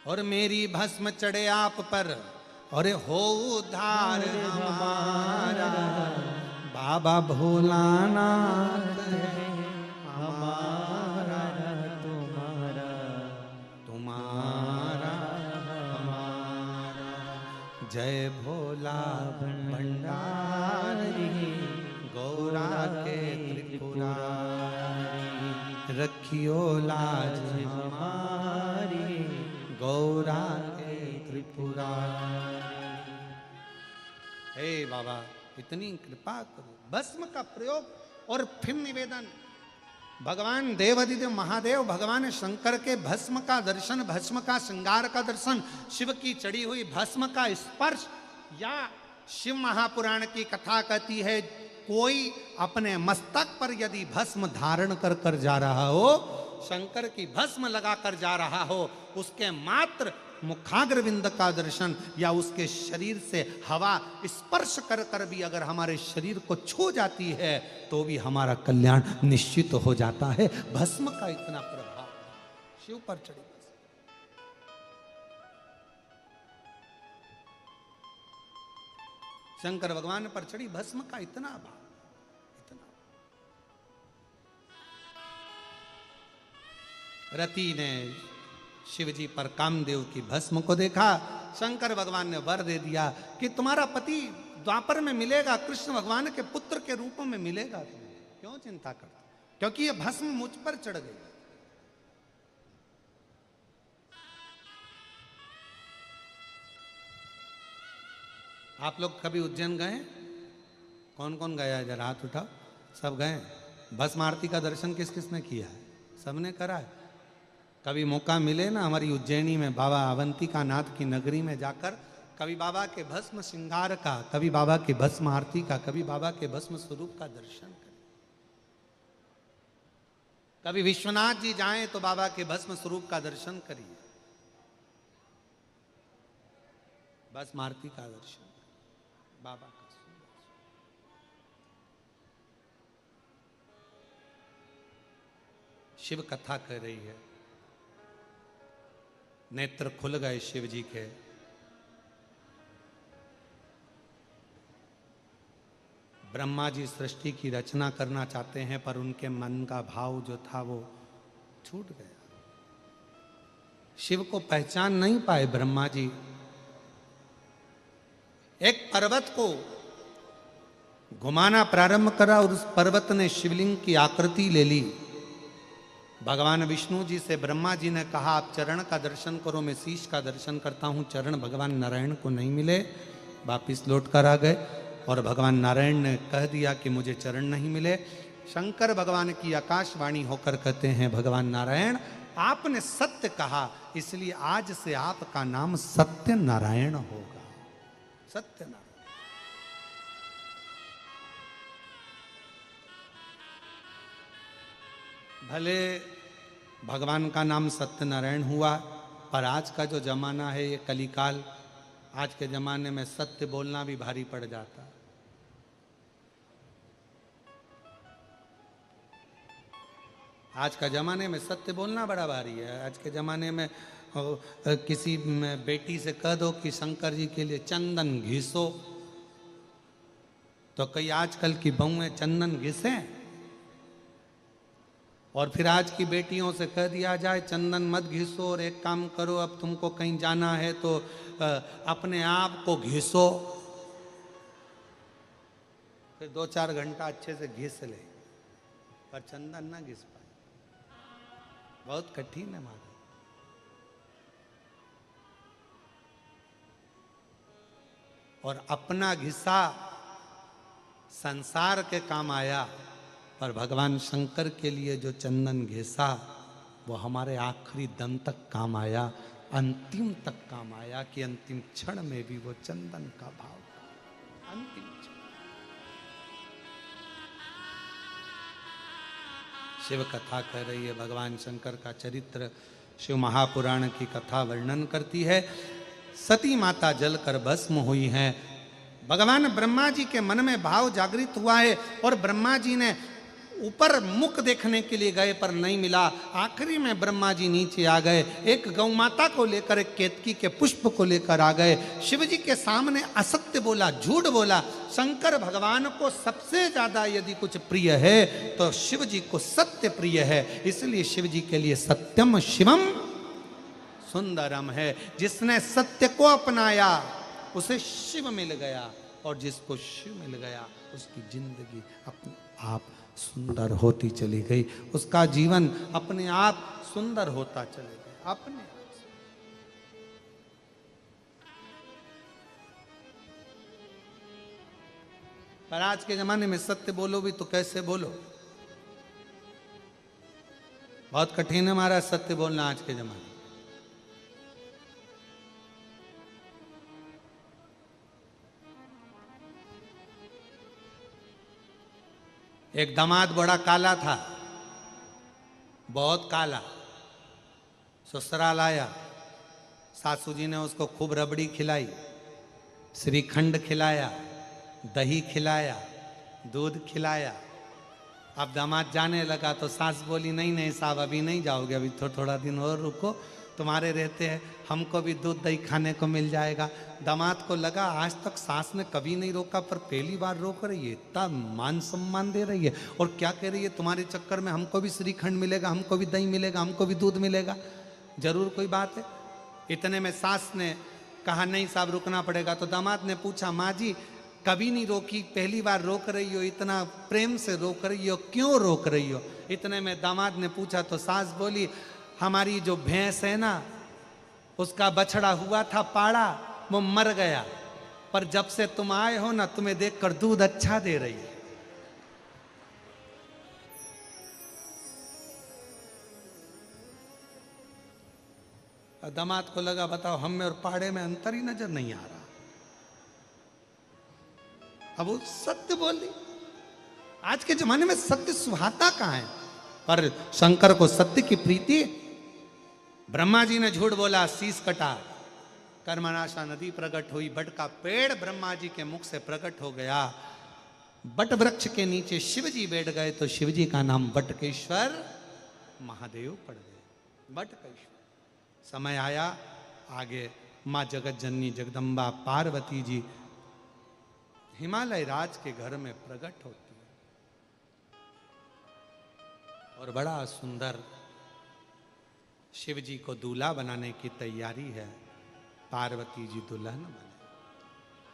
और मेरी भस्म चढ़े आप पर और हो उद्धार हमारा। बाबा भोलानाथ है हमारा, तुम्हारा तुम्हारा हमारा। जय भोला भंडारी, गौरा के त्रिपुरारी, रखियो लाज हमारी, गौरा के त्रिपुरारी। हे बाबा, इतनी कृपा करो। भस्म का प्रयोग और फिर निवेदन, भगवान देवाधिदेव महादेव भगवान शंकर के भस्म का दर्शन, भस्म का श्रृंगार का दर्शन, शिव की चढ़ी हुई भस्म का स्पर्श, या शिव महापुराण की कथा कहती है कोई अपने मस्तक पर यदि भस्म धारण कर कर जा रहा हो, शंकर की भस्म लगाकर जा रहा हो, उसके मात्र मुखाग्रविंद का दर्शन या उसके शरीर से हवा स्पर्श कर कर भी अगर हमारे शरीर को छू जाती है तो भी हमारा कल्याण निश्चित हो जाता है। भस्म का इतना प्रभाव शिव पर चढ़ी भस्म। शंकर भगवान पर चढ़ी भस्म का इतना भाव, इतना। रति ने शिवजी पर कामदेव की भस्म को देखा, शंकर भगवान ने वर दे दिया कि तुम्हारा पति द्वापर में मिलेगा, कृष्ण भगवान के पुत्र के रूप में मिलेगा, तुम्हें क्यों चिंता करते, क्योंकि ये भस्म मुझ पर चढ़ गई। आप लोग कभी उज्जैन गए? कौन कौन गया है? जरा हाथ उठाओ। सब गए? भस्म आरती का दर्शन किस किस ने किया है? सबने करा है। कभी मौका मिले ना हमारी उज्जैनी में बाबा अवंतिका नाथ की नगरी में जाकर कभी बाबा के भस्म श्रृंगार का, कभी बाबा के भस्म आरती का, कभी बाबा के भस्म स्वरूप का दर्शन करें। कभी विश्वनाथ जी जाएं तो बाबा के भस्म स्वरूप का दर्शन करिए, भस्म आरती का दर्शन, बाबा का। शिव कथा कर रही है, नेत्र खुल गए शिव जी के। ब्रह्मा जी सृष्टि की रचना करना चाहते हैं पर उनके मन का भाव जो था वो छूट गया। शिव को पहचान नहीं पाए ब्रह्मा जी। एक पर्वत को घुमाना प्रारंभ करा और उस पर्वत ने शिवलिंग की आकृति ले ली। भगवान विष्णु जी से ब्रह्मा जी ने कहा आप चरण का दर्शन करो, मैं शीश का दर्शन करता हूँ। चरण भगवान नारायण को नहीं मिले, वापिस लौट कर आ गए और भगवान नारायण ने कह दिया कि मुझे चरण नहीं मिले। शंकर भगवान की आकाशवाणी होकर कहते हैं भगवान नारायण आपने सत्य कहा, इसलिए आज से आपका नाम सत्य नारायण होगा। सत्य नारायण। भले भगवान का नाम सत्यनारायण हुआ, पर आज का जो जमाना है ये कलिकाल, आज के जमाने में सत्य बोलना भी भारी पड़ जाता है। आज का जमाने में सत्य बोलना बड़ा भारी है। आज के जमाने में किसी बेटी से कह दो कि शंकर जी के लिए चंदन घिसो, तो कई आजकल की बहुएं चंदन घिसे, और फिर आज की बेटियों से कह दिया जाए चंदन मत घिसो, और एक काम करो, अब तुमको कहीं जाना है तो अपने आप को घिसो, फिर 2-4 घंटा अच्छे से घिस ले, पर चंदन ना घिस पाए। बहुत कठिन है माता। और अपना घिसा संसार के काम आया, पर भगवान शंकर के लिए जो चंदन घिसा वो हमारे आखिरी दम तक काम आया, अंतिम तक काम आया, कि अंतिम क्षण में भी वो चंदन का भाव था। अंतिम क्षण शिव कथा कह रही है, भगवान शंकर का चरित्र शिव महापुराण की कथा वर्णन करती है। सती माता जलकर भस्म हुई हैं। भगवान ब्रह्मा जी के मन में भाव जागृत हुआ है, और ब्रह्मा जी ने ऊपर मुख देखने के लिए गए पर नहीं मिला। आखिरी में ब्रह्मा जी नीचे आ गए, एक गौ माता को लेकर, एक केतकी के पुष्प को लेकर आ गए। शिव जी के सामने असत्य बोला, झूठ बोला। शंकर भगवान को सबसे ज्यादा यदि कुछ प्रिय है तो शिव जी को सत्य प्रिय है, इसलिए शिव जी के लिए सत्यम शिवम सुंदरम है। जिसने सत्य को अपनाया उसे शिव मिल गया, और जिसको शिव मिल गया उसकी जिंदगी अपने आप सुंदर होती चली गई, उसका जीवन अपने आप सुंदर होता चले गया अपने आप से। पर आज के जमाने में सत्य बोलो भी तो कैसे बोलो, बहुत कठिन है हमारा सत्य बोलना आज के जमाने में। एक दामाद बड़ा काला था, बहुत काला। ससुराल आया, सासू जी ने उसको खूब रबड़ी खिलाई, श्रीखंड खिलाया, दही खिलाया, दूध खिलाया। अब दामाद जाने लगा तो सास बोली, नहीं नहीं साहब अभी नहीं जाओगे, अभी थोड़ा दिन और रुको, तुम्हारे रहते हैं हमको भी दूध दही खाने को मिल जाएगा। दामाद को लगा आज तक सास ने कभी नहीं रोका, पर पहली बार रोक रही है, इतना मान सम्मान दे रही है, और क्या कह रही है, तुम्हारे चक्कर में हमको भी श्रीखंड मिलेगा, हमको भी दही मिलेगा, हमको भी दूध मिलेगा, जरूर कोई बात है। इतने में सास ने कहा नहीं साहब रुकना पड़ेगा। तो दामाद ने पूछा, माँ जी कभी नहीं रोकी, पहली बार रोक रही हो, इतना प्रेम से रोक रही हो, क्यों रोक रही हो? इतने में दामाद ने पूछा तो सास बोली, हमारी जो भैंस है ना, उसका बछड़ा हुआ था पाड़ा, वो मर गया, पर जब से तुम आए हो ना, तुम्हें देखकर दूध अच्छा दे रही है। दामाद को लगा बताओ हम में और पाड़े में अंतर ही नजर नहीं आ रहा। अब वो सत्य बोल दी। आज के जमाने में सत्य सुहाता कहां है, पर शंकर को सत्य की प्रीति। ब्रह्मा जी ने झूठ बोला, शीश कटा, कर्मनाशा नदी प्रकट हुई, बट का पेड़ ब्रह्मा जी के मुख से प्रकट हो गया। बट वृक्ष के नीचे शिव जी बैठ गए तो शिव जी का नाम बटकेश्वर महादेव पड़ गए। बटकेश्वर। समय आया आगे माँ जगत जननी जगदम्बा पार्वती जी हिमालय राज के घर में प्रकट होती है, और बड़ा सुंदर शिव जी को दूल्हा बनाने की तैयारी है। पार्वती जी दुल्हन बने।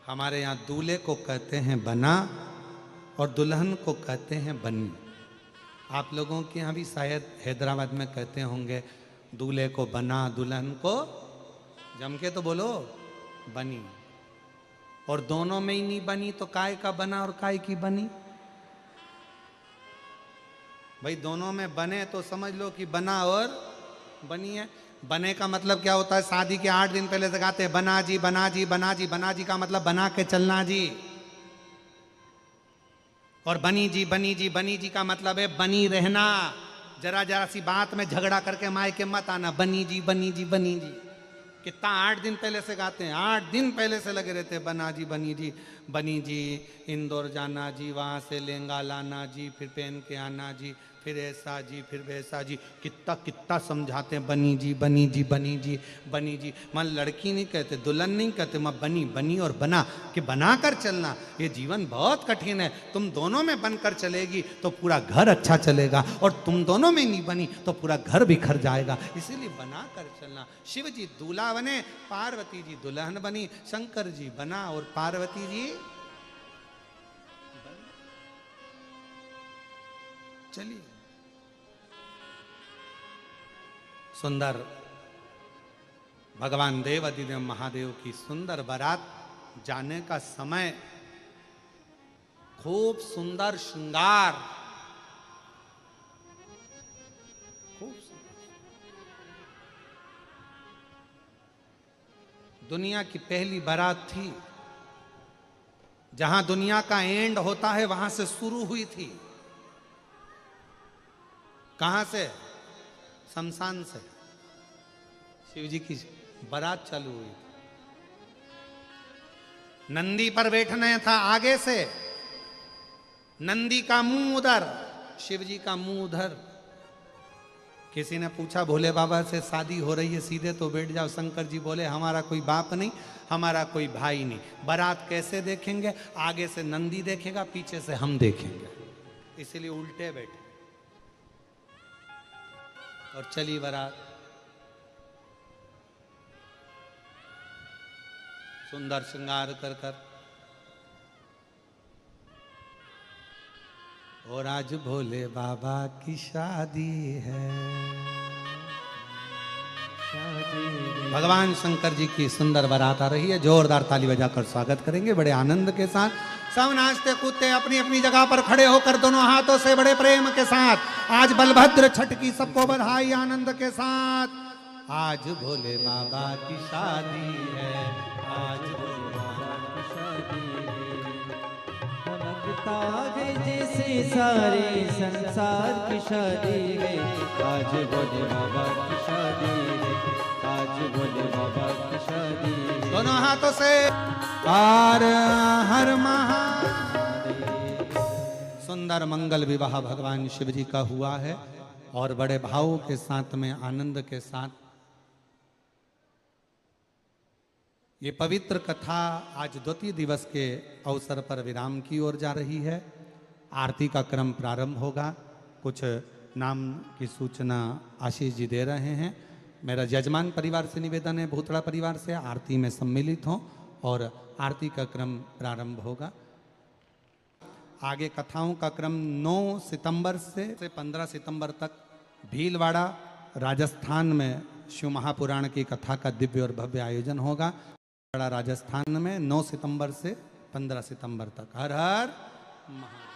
हमारे यहाँ दूल्हे को कहते हैं बना, और दुल्हन को कहते हैं बनी। आप लोगों के यहाँ भी शायद हैदराबाद में कहते होंगे दूल्हे को बना, दुल्हन को जम के तो बोलो बनी। और दोनों में ही नहीं बनी तो काय का बना और काय की बनी? भाई दोनों में बने तो समझ लो कि बना और बनी है। बने का मतलब क्या होता है? शादी के 8 दिन पहले से गाते हैं बना जी बना जी बना जी। बना जी का मतलब बना के चलना जी। और बनी जी बनी जी बनी जी का मतलब है बनी रहना। जरा जरा सी बात में झगड़ा करके मायके मत आना, बनी जी बनी जी बनी जी। कितना 8 दिन पहले से गाते हैं, 8 दिन पहले से लगे रहते हैं, बना जी बनी जी बनी जी, इंदौर जाना जी, वहाँ से लहंगा लाना जी, फिर पहन के आना जी, फिर ऐसा जी, फिर वैसा जी। कितना कितना समझाते हैं, बनी जी बनी जी बनी जी बनी जी। मां लड़की नहीं कहते, दुल्हन नहीं कहते, मां बनी बनी और बना, कि बना कर चलना। ये जीवन बहुत कठिन है, तुम दोनों में बनकर चलेगी तो पूरा घर अच्छा चलेगा, और तुम दोनों में नहीं बनी तो पूरा घर बिखर जाएगा। इसीलिए बना कर चलना। शिव जी दूल्हा बने, पार्वती जी दुल्हन बनी, शंकर जी बना और पार्वती जी चलिए। सुंदर भगवान देव अधिदेव महादेव की सुंदर बारात जाने का समय, खूब सुंदर श्रृंगार, खूब सुंदर। दुनिया की पहली बारात थी, जहां दुनिया का एंड होता है वहां से शुरू हुई थी। कहां से? शमशान से शिव जी की बारात चालू हुई। नंदी पर बैठना था आगे से, नंदी का मुंह उधर, शिव जी का मुंह उधर। किसी ने पूछा भोले बाबा से, शादी हो रही है सीधे तो बैठ जाओ। शंकर जी बोले, हमारा कोई बाप नहीं, हमारा कोई भाई नहीं, बारात कैसे देखेंगे? आगे से नंदी देखेगा, पीछे से हम देखेंगे, इसीलिए उल्टे बैठे और चली बारात। सुंदर श्रृंगार कर कर, और आज भोले बाबा की शादी है। भगवान शंकर जी की सुंदर बारात आ रही है। जोरदार ताली बजाकर स्वागत करेंगे बड़े आनंद के साथ। सब नाचते कूदते अपनी अपनी जगह पर खड़े होकर दोनों हाथों से बड़े प्रेम के साथ आज बलभद्र छठ की सबको बधाई आनंद के साथ। आज भोले बाबा की शादी है, आज भोले बाबा की शादी है। लगता है जैसे सारे संसार की शादी है, आज भोले बाबा की शादी है, आज भोले बाबा की शादी है। दोनों हाथों से हर हर महादेव। सुंदर मंगल विवाह भगवान शिव जी का हुआ है, और बड़े भावों के साथ में आनंद के साथ ये पवित्र कथा आज द्वितीय दिवस के अवसर पर विराम की ओर जा रही है। आरती का क्रम प्रारंभ होगा। कुछ नाम की सूचना आशीष जी दे रहे हैं। मेरा यजमान परिवार से निवेदन है, भूतड़ा परिवार से, आरती में सम्मिलित हों और आरती का क्रम प्रारंभ होगा। आगे कथाओं का क्रम 9 सितंबर से 15 सितंबर तक भीलवाड़ा राजस्थान में शिव महापुराण की कथा का दिव्य और भव्य आयोजन होगा। राजस्थान में 9 सितंबर से 15 सितंबर तक। हर हर महादेव।